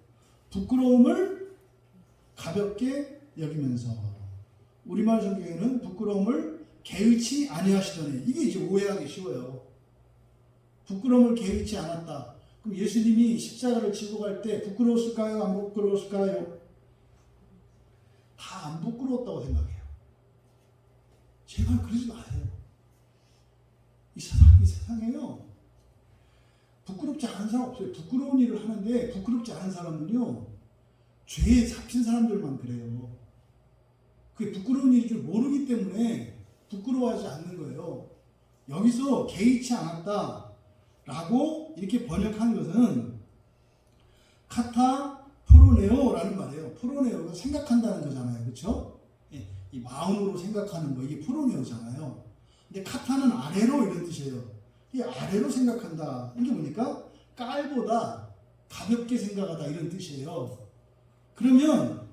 부끄러움을 가볍게 여기면서, 우리말 성경에는 부끄러움을 개의치 아니하시더니, 이게 이제 오해하기 쉬워요. 부끄러움을 개의치 않았다. 그럼 예수님이 십자가를 지고 갈 때 부끄러웠을까요? 안 부끄러웠을까요? 다 안 부끄러웠다고 생각해요. 제발 그러지 마세요. 이 세상에요, 부끄럽지 않은 사람 없어요. 부끄러운 일을 하는데 부끄럽지 않은 사람은요, 죄에 잡힌 사람들만 그래요. 그게 부끄러운 일인 줄 모르기 때문에 부끄러워하지 않는 거예요. 여기서 개의치 않았다 라고 이렇게 번역한 것은 카타 프로네오라는 말이에요. 프로네오가 생각한다는 거잖아요. 그렇죠? 이 마음으로 생각하는 거, 이게 프로네오잖아요. 근데 카타는 아래로 이런 뜻이에요. 이 아래로 생각한다. 이게 뭐니까? 깔보다 가볍게 생각하다 이런 뜻이에요. 그러면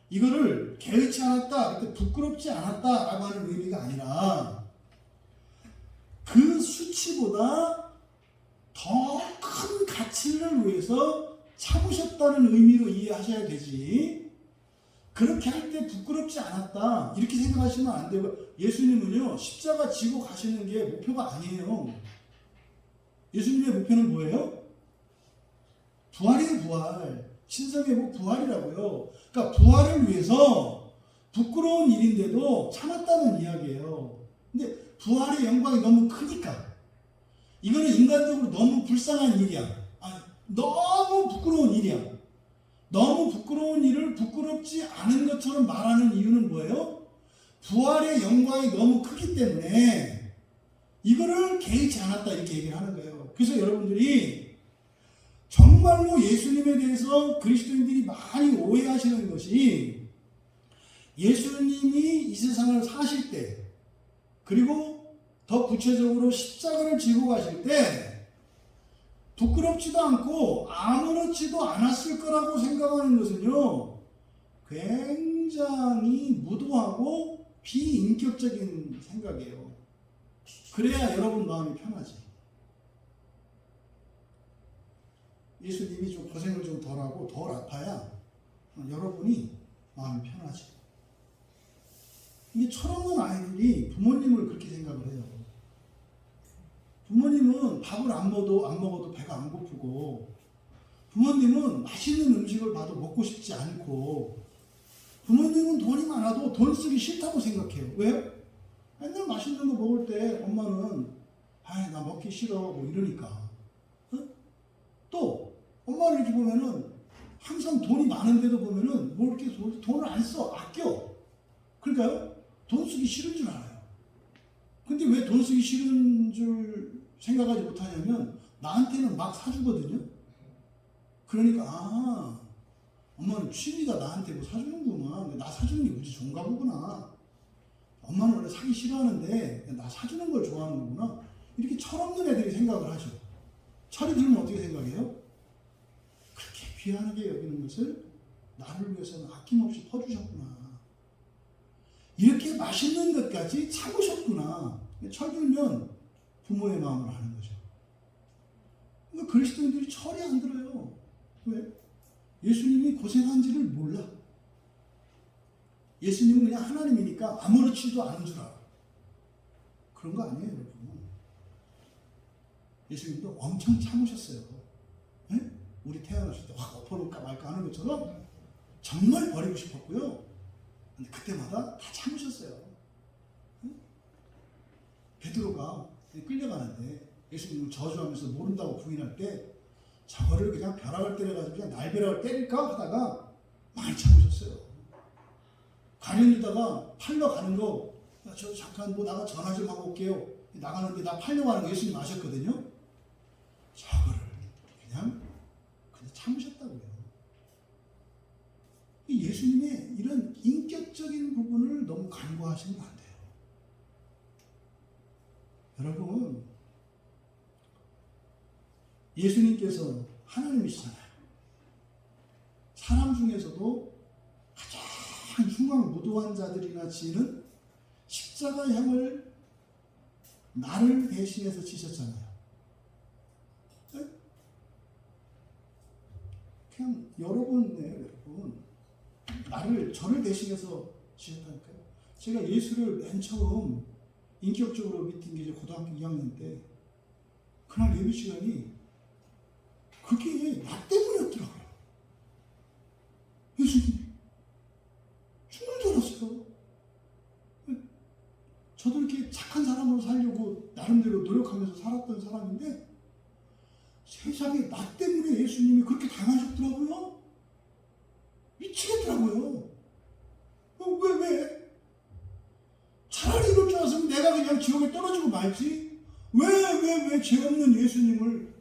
이거를 개의치 않았다, 부끄럽지 않았다라고 하는 의미가 아니라 그 수치보다 더 큰 가치를 위해서 참으셨다는 의미로 이해하셔야 되지, 그렇게 할 때 부끄럽지 않았다 이렇게 생각하시면 안 되고, 예수님은요 십자가 지고 가시는 게 목표가 아니에요. 예수님의 목표는 뭐예요? 부활이에요. 부활. 신성의 부활이라고요. 그러니까 부활을 위해서 부끄러운 일인데도 참았다는 이야기예요. 근데 부활의 영광이 너무 크니까, 이거는 인간적으로 너무 불쌍한 일이야. 너무 부끄러운 일이야. 너무 부끄러운 일을 부끄럽지 않은 것처럼 말하는 이유는 뭐예요? 부활의 영광이 너무 크기 때문에 이거를 개의치 않았다 이렇게 얘기를 하는 거예요. 그래서 여러분들이 정말로 예수님에 대해서 그리스도인들이 많이 오해하시는 것이, 예수님이 이 세상을 사실 때, 그리고 더 구체적으로 십자가를 지고 가실 때 부끄럽지도 않고 아무렇지도 않았을 거라고 생각하는 것은요, 굉장히 무도하고 비인격적인 생각이에요. 그래야 여러분 마음이 편하지. 예수님이 좀 고생을 좀 덜하고 덜 아파야 여러분이 마음이 편하지. 근데 철없는 아이들이 부모님을 그렇게 생각을 해요. 부모님은 밥을 안 먹어도 배가 안 고프고, 부모님은 맛있는 음식을 봐도 먹고 싶지 않고, 부모님은 돈이 많아도 돈 쓰기 싫다고 생각해요. 왜요? 맨날 맛있는 거 먹을 때 엄마는 나 먹기 싫어 뭐 이러니까. 또 엄마를 이렇게 보면은 항상 돈이 많은데도 보면은 뭐 이렇게 돈을 안 써, 아껴. 그러니까요, 돈 쓰기 싫은 줄 알아요. 근데 왜 돈 쓰기 싫은 줄 생각하지 못하냐면, 나한테는 막 사주거든요. 그러니까 엄마는 취미가 나한테 뭐 사주는구나, 나 사주는 게 무지 좋은가 보구나, 엄마는 원래 사기 싫어하는데 나 사주는 걸 좋아하는 거구나, 이렇게 철없는 애들이 생각을 하죠. 철이 들면 어떻게 생각해요? 그렇게 귀하게 여기는 것을 나를 위해서는 아낌없이 퍼주셨구나, 이렇게 맛있는 것까지 참으셨구나. 철 들면 부모의 마음을 아는 거죠. 그러니까 그리스도인들이 철이 안 들어요. 왜? 예수님이 고생한지를 몰라. 예수님은 그냥 하나님이니까 아무렇지도 않은 줄 알아. 그런 거 아니에요, 여러분. 예수님도 엄청 참으셨어요. 네? 우리 태어났을 때 확 엎어놓을까 말까 하는 것처럼 정말 버리고 싶었고요. 근데 그때마다 다 참으셨어요. 네? 베드로가 끌려가는데 예수님을 저주하면서 모른다고 부인할 때 저거를 그냥 벼락을 때려가지고 그냥 날벼락을 때릴까 하다가 많이 참으셨어요. 가룟유다가 팔러 가는 거, 저 잠깐 뭐 나가 전화 좀 하고 올게요. 나가는데 나 팔려고 하는 거 예수님 아셨거든요. 저거를 그냥 참으셨다고요. 예수님의 이런 인격적 사실적인 부분을 너무 간과하시면 안 돼요. 여러분, 예수님께서 하나님이시잖아요. 사람 중에서도 가장 흉악 무도한 자들이나 지는 십자가 향을 나를 대신해서 지셨잖아요. 네? 그냥 여러분이에요, 여러분. 저를 대신해서 지셨다니까요. 제가 예수를 맨 처음 인격적으로 믿은 게 이제 고등학교 2학년 때, 그날 예배 시간이 그게 나 때문이었더라고요. 예수님, 죽는 줄 알았어요. 저도 이렇게 착한 사람으로 살려고 나름대로 노력하면서 살았던 사람인데, 세상에 나 때문에 예수님이 그렇게 당하셨더라고요. 미치겠더라고요. 왜? 차라리 이럴 줄 알았으면 내가 그냥 지옥에 떨어지고 말지. 왜 죄 없는 예수님을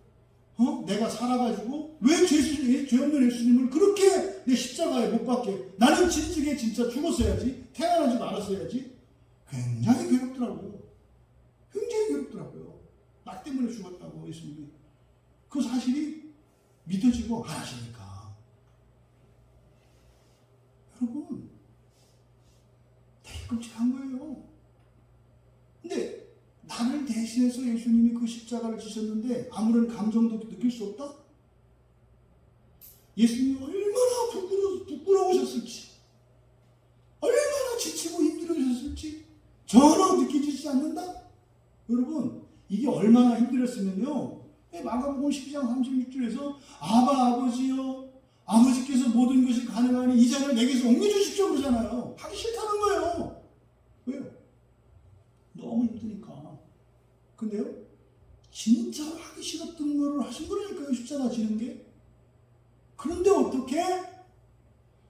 내가 살아가지고 왜 죄 없는 예수님을 그렇게 내 십자가에 못 박게. 나는 진즉에 진짜 죽었어야지. 태어나지 말았어야지. 굉장히 괴롭더라고요. 굉장히 괴롭더라고요. 나 때문에 죽었다고 예수님이. 그 사실이 믿어지고 안 하시니까. 여러분, 되게 끔찍한 거예요. 근데 나를 대신해서 예수님이 그 십자가를 지셨는데 아무런 감정도 느낄 수 없다? 예수님이 얼마나 부끄러우셨을지, 얼마나 지치고 힘들으셨을지 전혀 느껴지지 않는다? 여러분, 이게 얼마나 힘들었으면요, 마가복음 12장 36절에서 아버지여, 아버지께서 모든 것이 가능하니 이 잔을 내게서 옮겨주십시오 그러잖아요. 하기 싫다는 거예요. 왜요? 너무 힘드니까. 근데요, 진짜 하기 싫었던 거를 하신 거라니까요, 십자가 지는 게. 그런데 어떻게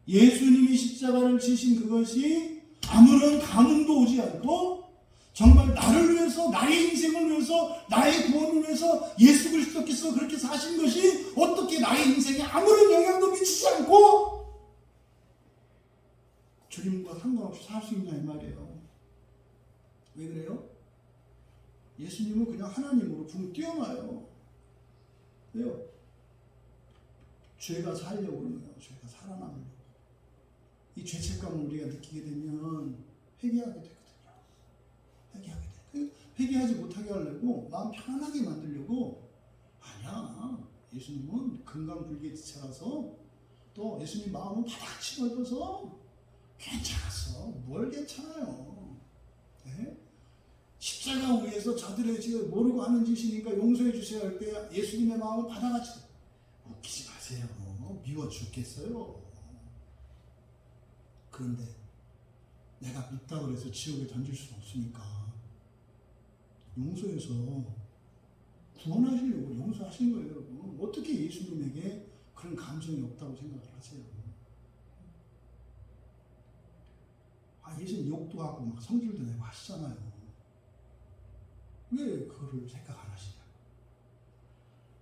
예수님이 십자가를 지신 그것이 아무런 감흥도 오지 않고 정말 나를 위해서, 나의 인생을 위해서, 나의 구원을 위해서 예수 그리스도께서 그렇게 사신 것이 어떻게 나의 인생에 아무런 영향도 미치지 않고 주님과 상관없이 살 수 있냐 이 말이에요. 왜 그래요? 예수님은 그냥 하나님으로 붕 뛰어나요. 왜요? 죄가 살려고 그러는 거예요. 죄가 살아남으려고. 이 죄책감을 우리가 느끼게 되면 회개하게 되거든요. 회개하게 돼. 회개하지 못하게 하려고 마음 편안하게 만들려고, 아니야. 예수님은 금강불개지차라서, 또 예수님 마음은 바닥치 넓어서 괜찮았어. 뭘 괜찮아요. 네? 십자가 위에서 저들의 지금 모르고 하는 짓이니까 용서해 주세요 할 때 예수님의 마음은 바닥같이. 웃기지 마세요. 미워 죽겠어요. 그런데 내가 믿다고 해서 지옥에 던질 수는 없으니까 용서해서 구원하시려고 용서하신 거예요, 여러분. 어떻게 예수님에게 그런 감정이 없다고 생각을 하세요? 예수님 욕도 하고 막 성질도 내고 하시잖아요. 왜 그거를 생각 안 하시냐고.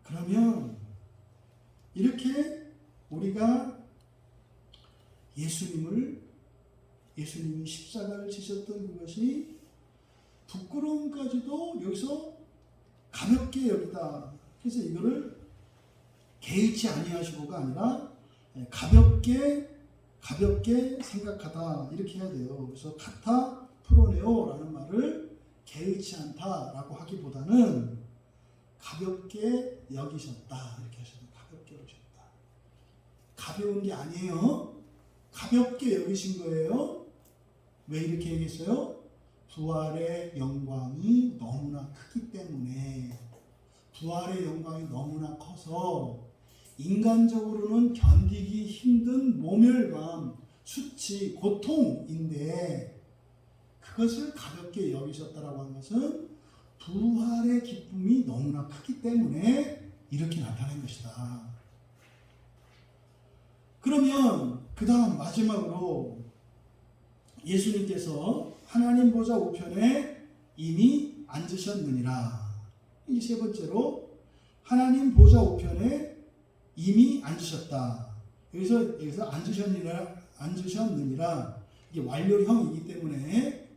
그러면 이렇게 우리가 예수님이 십자가를 지셨던 그것이 부끄러움까지도 여기서 가볍게 여기다. 그래서 이거를 개의치 아니하시고가 아니라 가볍게 생각하다 이렇게 해야 돼요. 그래서 카타 프로네오라는 말을 개의치 않다라고 하기보다는 가볍게 여기셨다 이렇게 하셔야 돼요. 가볍게 여기셨다. 가벼운 게 아니에요. 가볍게 여기신 거예요. 왜 이렇게 얘기했어요? 부활의 영광이 너무나 크기 때문에. 부활의 영광이 너무나 커서 인간적으로는 견디기 힘든 모멸감, 수치, 고통인데 그것을 가볍게 여기셨다라고 하는 것은 부활의 기쁨이 너무나 크기 때문에 이렇게 나타낸 것이다. 그러면 그 다음 마지막으로 예수님께서 하나님 보좌 우편에 이미 앉으셨느니라. 이제 세 번째로 하나님 보좌 우편에 이미 앉으셨다. 여기서 앉으셨느니라. 이게 완료형이기 때문에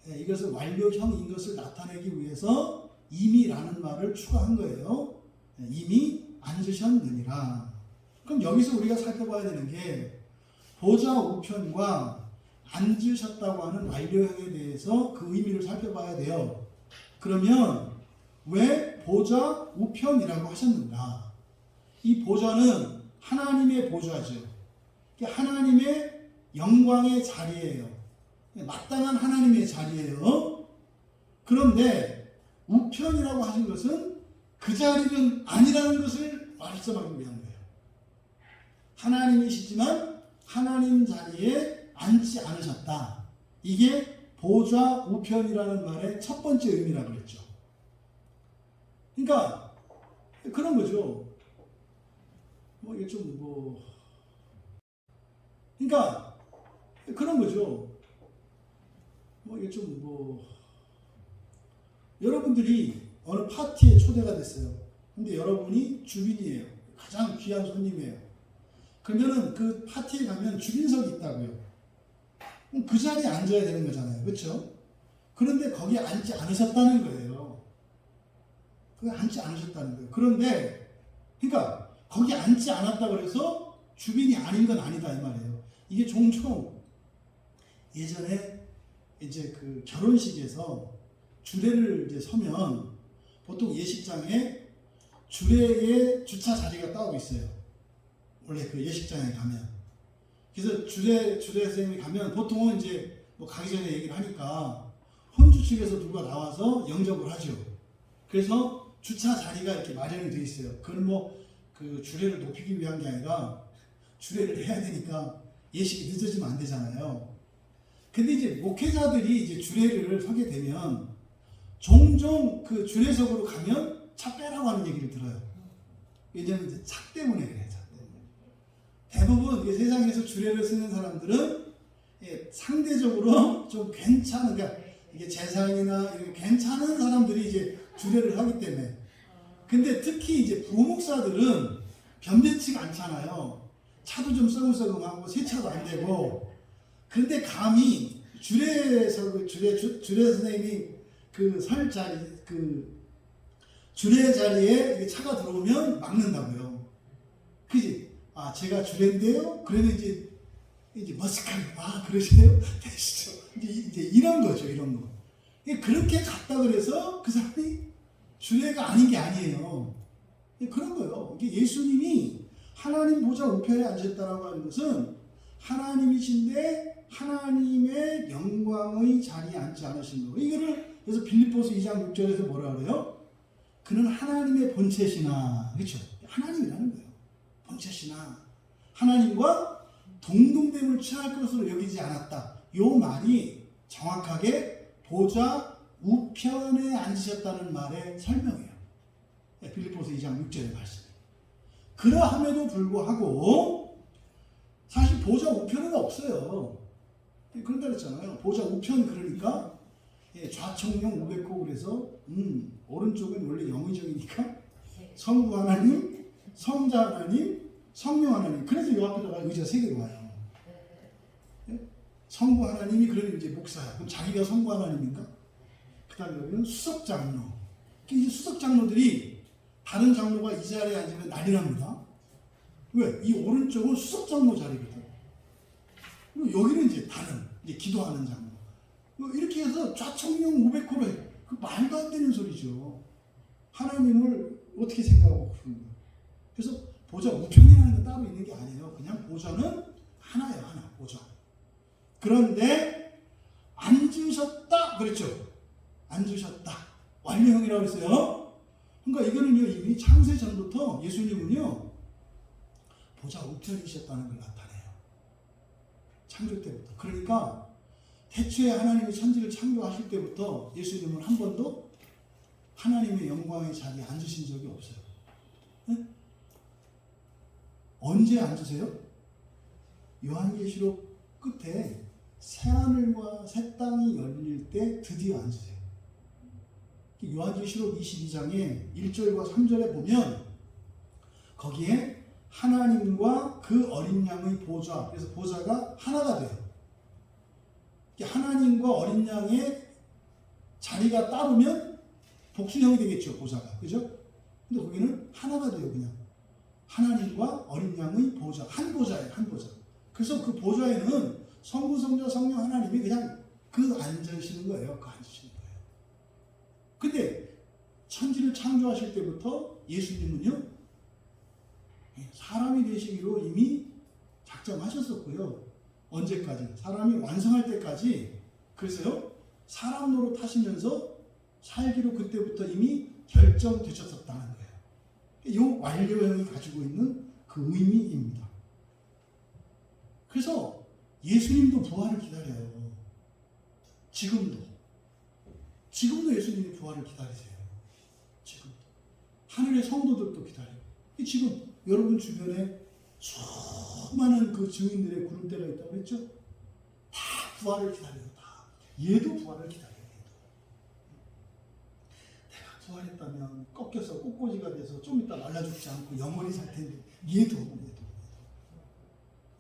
이것을 완료형인 것을 나타내기 위해서 이미라는 말을 추가한 거예요. 이미 앉으셨느니라. 그럼 여기서 우리가 살펴봐야 되는 게 보좌 우편과 앉으셨다고 하는 완료형에 대해서 그 의미를 살펴봐야 돼요. 그러면 왜 보좌 우편이라고 하셨는가? 이 보좌는 하나님의 보좌죠. 하나님의 영광의 자리예요. 마땅한 하나님의 자리예요. 그런데 우편이라고 하신 것은 그 자리는 아니라는 것을 말씀하기 위한 거예요. 하나님이시지만 하나님 자리에 앉지 않으셨다. 이게 보좌 우편이라는 말의 첫 번째 의미라고 그랬죠. 그러니까 그런 거죠. 이게 그러니까 그런 거죠. 이게 여러분들이 어느 파티에 초대가 됐어요. 근데 여러분이 주빈이에요. 가장 귀한 손님이에요. 그러면은 그 파티에 가면 주빈석이 있다고요. 그럼 그 자리에 앉아야 되는 거잖아요. 그렇죠? 그런데 거기에 앉지 않으셨다는 거예요. 거기 앉지 않으셨다는 거예요. 그런데 그러니까 거기 앉지 않았다고 해서 주빈이 아닌 건 아니다 이 말이에요. 이게 종종 예전에 이제 그 결혼식에서 주례를 이제 서면 보통 예식장에 주례의 주차 자리가 따로 있어요. 원래 그 예식장에 가면. 그래서 주례 선생님이 가면 보통은 이제 가기 전에 얘기를 하니까 혼주 측에서 누가 나와서 영접을 하죠. 그래서 주차 자리가 이렇게 마련이 되어 있어요. 그건 그 주례를 높이기 위한 게 아니라 주례를 해야 되니까 예식이 늦어지면 안 되잖아요. 근데 이제 목회자들이 이제 주례를 서게 되면 종종 그 주례석으로 가면 차 빼라고 하는 얘기를 들어요. 왜냐하면 이제 차 때문에 그래요. 차 때문에. 대부분 세상에서 주례를 쓰는 사람들은 상대적으로 좀 괜찮은, 그러니까 이게 재상이나 이렇게 괜찮은 사람들이 이제 주례를 하기 때문에. 근데 특히 이제 부목사들은 변변치가 않잖아요. 차도 좀 썩음썩음하고 세차도 안 되고. 근데 감히 주례 선생님이 그 설 자리, 그 주례 자리에 차가 들어오면 막는다고요. 그지? 아, 제가 주례인데요? 그러면 이제 머쓱하게, 그러시네요? 되시죠? 이제 이런 거죠, 이런 거. 그렇게 갔다 그래서 그 사람이 주례가 아닌 게 아니에요. 그런 거예요. 예수님이 하나님 보좌 우편에 앉으셨다라고 하는 것은 하나님이신데 하나님의 영광의 자리에 앉지 않으신 거예요. 이거를 그래서 빌립보서 2장 6절에서 뭐라 그래요? 그는 하나님의 본체시나, 그렇죠? 하나님이라는 거예요. 본체시나 하나님과 동등됨을 취할 것으로 여기지 않았다. 이 말이 정확하게 보좌 우편에 앉으셨다는 말의 설명이에요. 빌립보서 2장 6절의 말씀. 그러함에도 불구하고 사실 보좌 우편은 없어요. 그런다 그랬잖아요. 보좌 우편 그러니까 좌청룡 500호 그래서 오른쪽은 원래 영의정이니까 성부 하나님, 성자 하나님, 성령 하나님. 그래서 이 앞에다가 의자 3개로 와요. 성부 하나님이 그러면 이제 목사야. 그럼 자기가 성부 하나님인가? 그 다음에 여기는 수석 장로. 이제 수석 장로들이 다른 장로가 이 자리에 앉으면 난리 납니다. 왜? 이 오른쪽은 수석 장로 자리거든. 그리고 여기는 이제 다른, 이제 기도하는 장로. 이렇게 해서 좌청룡 500호를 해. 그 말도 안 되는 소리죠. 하나님을 어떻게 생각하고 그러는 거예요. 그래서 보좌 우편이라는 건 따로 있는 게 아니에요. 그냥 보좌는 하나예요, 하나. 보좌. 그런데 앉으셨다 그랬죠. 앉으셨다. 완료형이라고 했어요. 그러니까 이거는요, 이미 창세 전부터 예수님은요 보좌 우편이셨다는 걸 나타내요. 창조 때부터. 그러니까 태초에 하나님이 천지를 창조하실 때부터 예수님은 한 번도 하나님의 영광의 자리에 앉으신 적이 없어요. 네? 언제 앉으세요? 요한계시록 끝에 새하늘과 새 땅이 열릴 때 드디어 앉으세요. 요한계시록 22장에 1절과 3절에 보면 거기에 하나님과 그 어린 양의 보좌, 그래서 보좌가 하나가 돼요. 하나님과 어린 양의 자리가 따르면 복수형이 되겠죠, 보좌가. 그죠? 근데 거기는 하나가 돼요, 그냥. 하나님과 어린 양의 보좌, 한 보좌예요, 한 보좌. 그래서 그 보좌에는 성부, 성자, 성령 하나님이 그냥 그 앉으시는 거예요, 그 앉으시는 거예요. 근데 천지를 창조하실 때부터 예수님은요, 사람이 되시기로 이미 작정하셨었고요. 언제까지? 사람이 완성할 때까지. 그래서요, 사람 노릇하시면서 살기로 그때부터 이미 결정되셨었다는 거예요. 이 완료형이 가지고 있는 그 의미입니다. 그래서 예수님도 부활을 기다려요. 지금도 예수님이 부활을 기다리세요. 지금도. 하늘의 성도들도 기다려요. 지금 여러분 주변에 수많은 그 증인들의 구름대가 있다고 그랬죠? 다 부활을 기다려요. 다. 얘도 부활을 기다려요. 내가 부활했다면 꺾여서 꽃꽂이가 돼서 좀 이따 말라 죽지 않고 영원히 살 텐데 얘도.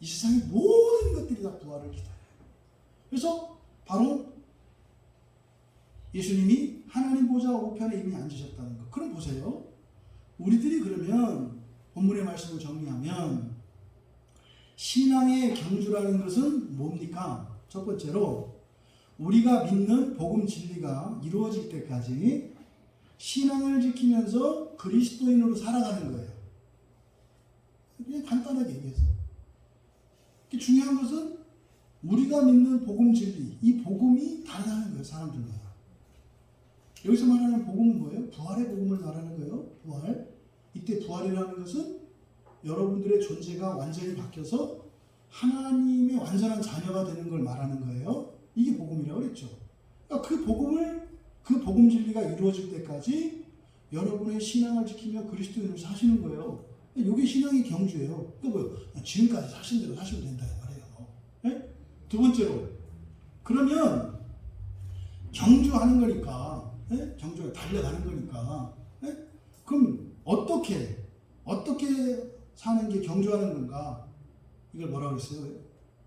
이 세상의 모든 것들이 다 부활을 기다려요. 그래서 바로 예수님이 하나님 보좌 우편에 이미 앉으셨다는 것. 그럼 보세요. 우리들이 그러면 본문의 말씀을 정리하면 신앙의 경주라는 것은 뭡니까? 첫 번째로 우리가 믿는 복음 진리가 이루어질 때까지 신앙을 지키면서 그리스도인으로 살아가는 거예요. 그냥 간단하게 얘기해서. 중요한 것은 우리가 믿는 복음 진리, 이 복음이 다르다는 거예요, 사람들마다. 여기서 말하는 복음은 뭐예요? 부활의 복음을 말하는 거예요. 부활. 이때 부활이라는 것은 여러분들의 존재가 완전히 바뀌어서 하나님의 완전한 자녀가 되는 걸 말하는 거예요. 이게 복음이라고 그랬죠. 그러니까 그 복음 진리가 이루어질 때까지 여러분의 신앙을 지키며 그리스도인으로 사시는 거예요. 이게 신앙의 경주예요. 그러니까 뭐예요? 지금까지 사신 대로 사시면 된다 이 말이에요. 네? 두 번째로, 그러면 경주하는 거니까, 네? 경주가 달려가는 거니까, 네? 그럼 어떻게 사는 게 경주하는 건가? 이걸 뭐라고 했어요?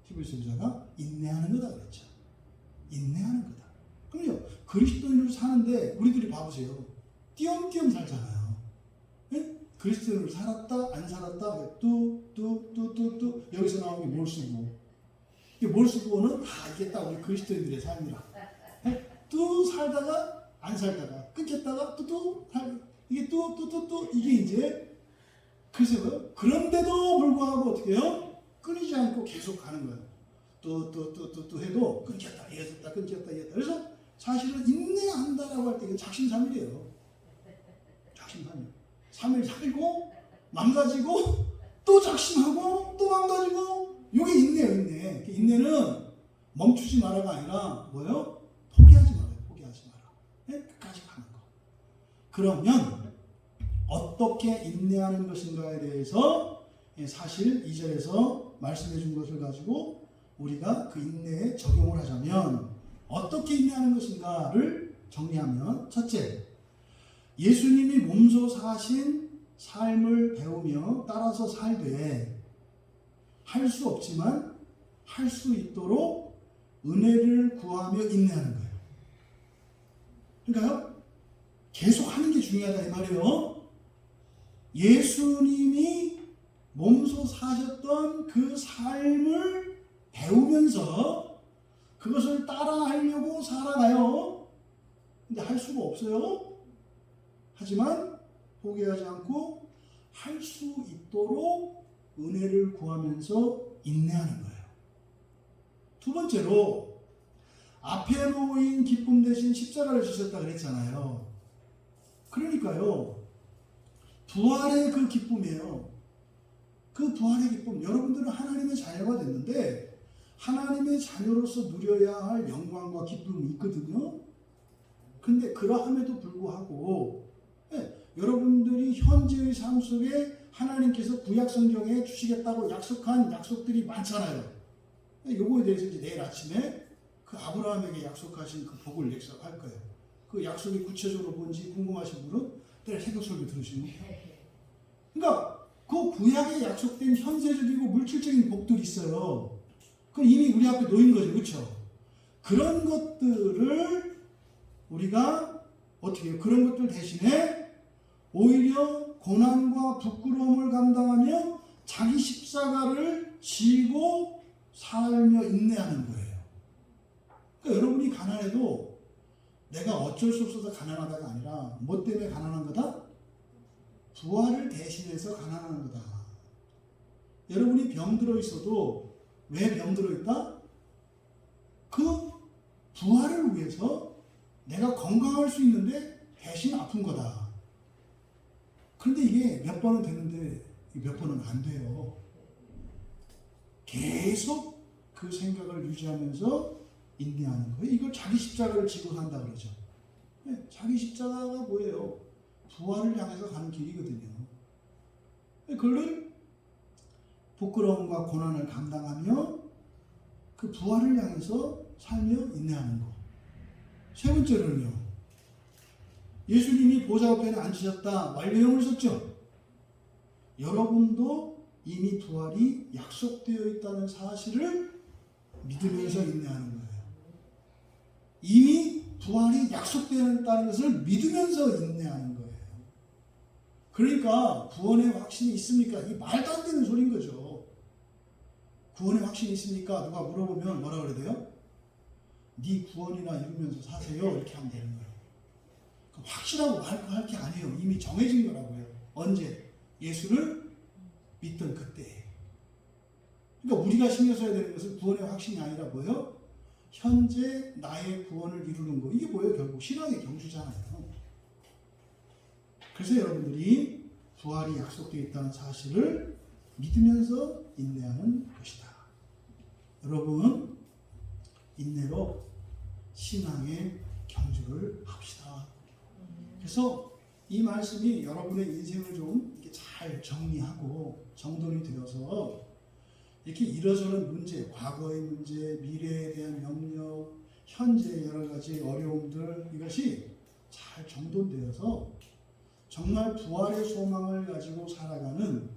히브리서 기자가 인내하는 거다 그랬죠. 인내하는 거다. 그럼요, 그리스도인으로 사는데 우리들이 봐보세요. 띄엄띄엄 살잖아요. 네? 그리스도인으로 살았다 안 살았다 뚜 여기서 나오는 게 몰수고, 이 몰수고는 이게 딱 우리 그리스도인들의 삶이라. 네? 뚜 살다가 안 살다가 끊겼다가 이게 또 이게 이제, 그래서 그런데도 불구하고 어떻게 해요? 끊이지 않고 계속 가는 거예요. 또 해도 끊겼다 이랬다 끊겼다 이랬다. 그래서 사실은 인내한다라고 할 때 이게 작심삼일이에요. 작심삼일. 3일 살고 망가지고 또 작심하고 또 망가지고, 이게 인내예요. 인내. 인내는 멈추지 마라가 아니라 뭐예요? 포기하지 마라. 네? 끝까지 가는 거. 그러면 어떻게 인내하는 것인가에 대해서 사실 2절에서 말씀해 준 것을 가지고 우리가 그 인내에 적용을 하자면 어떻게 인내하는 것인가를 정리하면, 첫째, 예수님이 몸소 사신 삶을 배우며 따라서 살되 할 수 없지만 할 수 있도록 은혜를 구하며 인내하는 거예요. 그러니까요, 계속 하는 게 중요하다 이 말이에요. 예수님이 몸소 사셨던 그 삶을 배우면서 그것을 따라하려고 살아가요. 근데 할 수가 없어요. 하지만 포기하지 않고 할 수 있도록 은혜를 구하면서 인내하는 거예요. 두 번째로, 앞에 놓인 기쁨 대신 십자가를 주셨다 그랬잖아요. 그러니까요, 부활의 그 기쁨이에요. 그 부활의 기쁨, 여러분들은 하나님의 자녀가 됐는데 하나님의 자녀로서 누려야 할 영광과 기쁨이 있거든요. 근데 그러함에도 불구하고 여러분들이 현재의 삶 속에 하나님께서 구약 성경에 주시겠다고 약속한 약속들이 많잖아요. 요거에 대해서 이제 내일 아침에 그 아브라함에게 약속하신 그 복을 약속할 거예요. 그 약속이 구체적으로 뭔지 궁금하신 분은 내일 새벽 설교 들으시면 돼요. 그러니까 그 구약에 약속된 현세적이고 물질적인 복들이 있어요. 그건 이미 우리 앞에 놓인 거죠. 그렇죠? 그런 것들을 우리가 어떻게 해요? 그런 것들 대신에 오히려 고난과 부끄러움을 감당하며 자기 십자가를 지고 살며 인내하는 거예요. 그러니까 여러분이 가난해도 내가 어쩔 수 없어서 가난하다가 아니라 뭐 때문에 가난한 거다? 부활을 대신해서 가난한 거다. 여러분이 병들어 있어도 왜 병들어 있다? 그 부활을 위해서 내가 건강할 수 있는데 대신 아픈 거다. 그런데 이게 몇 번은 되는데 몇 번은 안 돼요. 계속 그 생각을 유지하면서 인내하는 거예요. 이걸 자기 십자가를 지고 산다 그러죠. 자기 십자가가 뭐예요? 부활을 향해서 가는 길이거든요. 그걸 부끄러움과 고난을 감당하며 그 부활을 향해서 살며 인내하는 것. 세 번째로는요. 예수님이 보좌 앞에 앉으셨다. 완료형을 썼죠. 여러분도 이미 부활이 약속되어 있다는 사실을 믿으면서 인내하는 거예요. 이미 부활이 약속되어 있다는 것을 믿으면서 인내하는 거예요. 그러니까 구원의 확신이 있습니까? 이게 말도 안 되는 소리인 거죠. 구원의 확신이 있습니까? 누가 물어보면 뭐라 그래야 돼요? 네 구원이나 이루면서 사세요. 이렇게 하면 되는 거예요. 확실하고 할 게 아니에요. 이미 정해진 거라고요. 언제? 예수를 믿던 그때. 그러니까 우리가 신경 써야 되는 것은 구원의 확신이 아니라 뭐예요? 현재 나의 구원을 이루는 거. 이게 뭐예요? 결국 신앙의 경주잖아요. 그래서 여러분들이 부활이 약속되어 있다는 사실을 믿으면서 인내하는 것이다. 여러분, 인내로 신앙의 경주를 합시다. 그래서 이 말씀이 여러분의 인생을 좀 이렇게 잘 정리하고 정돈이 되어서 이렇게 이러저런 문제, 과거의 문제, 미래에 대한 염려, 현재의 여러 가지 어려움들, 이것이 잘 정돈되어서 정말 부활의 소망을 가지고 살아가는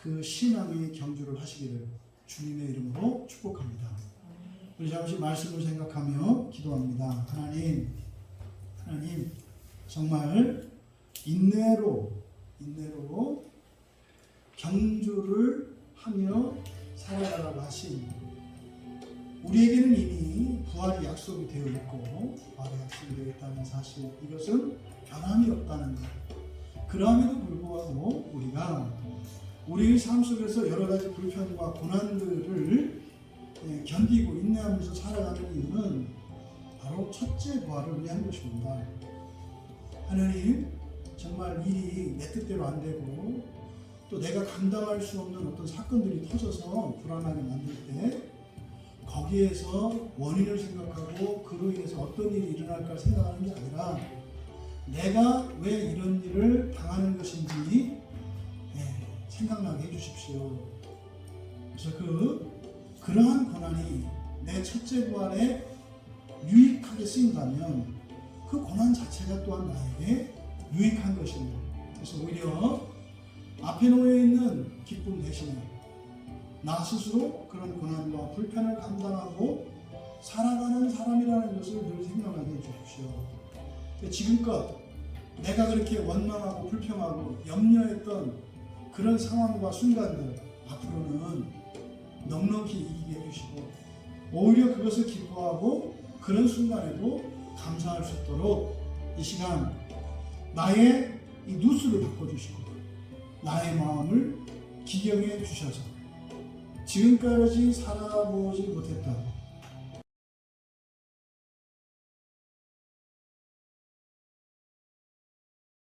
그 신앙의 경주를 하시기를 주님의 이름으로 축복합니다. 우리 잠시 말씀을 생각하며 기도합니다. 하나님 정말 인내로 경주를 하며 살아가라고 하신 우리에게는 이미 부활이 약속이 되어 있고 부활이 약속이 되어 있다는 사실, 이것은 변함이 없다는 것. 그럼에도 불구하고 우리가 우리의 삶 속에서 여러 가지 불편과 고난들을 견디고 인내하면서 살아가는 이유는 바로 첫째 부활을 위한 것입니다. 하나님, 정말 일이 내 뜻대로 안 되고 또 내가 감당할 수 없는 어떤 사건들이 터져서 불안하게 만들 때 거기에서 원인을 생각하고 그로 인해서 어떤 일이 일어날까 생각하는 게 아니라 내가 왜 이런 일을 당하는 것인지 생각나게 해주십시오. 그래서 그러한 고난이 내 첫째 부활에 유익하게 쓰인다면 그 고난 자체가 또한 나에게 유익한 것입니다. 그래서 오히려 앞에 놓여 있는 기쁨 대신에 나 스스로 그런 고난과 불편을 감당하고 살아가는 사람이라는 것을 늘 생각하게 해주십시오. 지금껏 내가 그렇게 원망하고 불평하고 염려했던 그런 상황과 순간들 앞으로는 넉넉히 이기게 해주시고 오히려 그것을 기뻐하고 그런 순간에도 감사할 수 있도록 이 시간 나의 이 누수를 바꿔주시고 나의 마음을 기경해 주셔서 지금까지 살아보지 못했던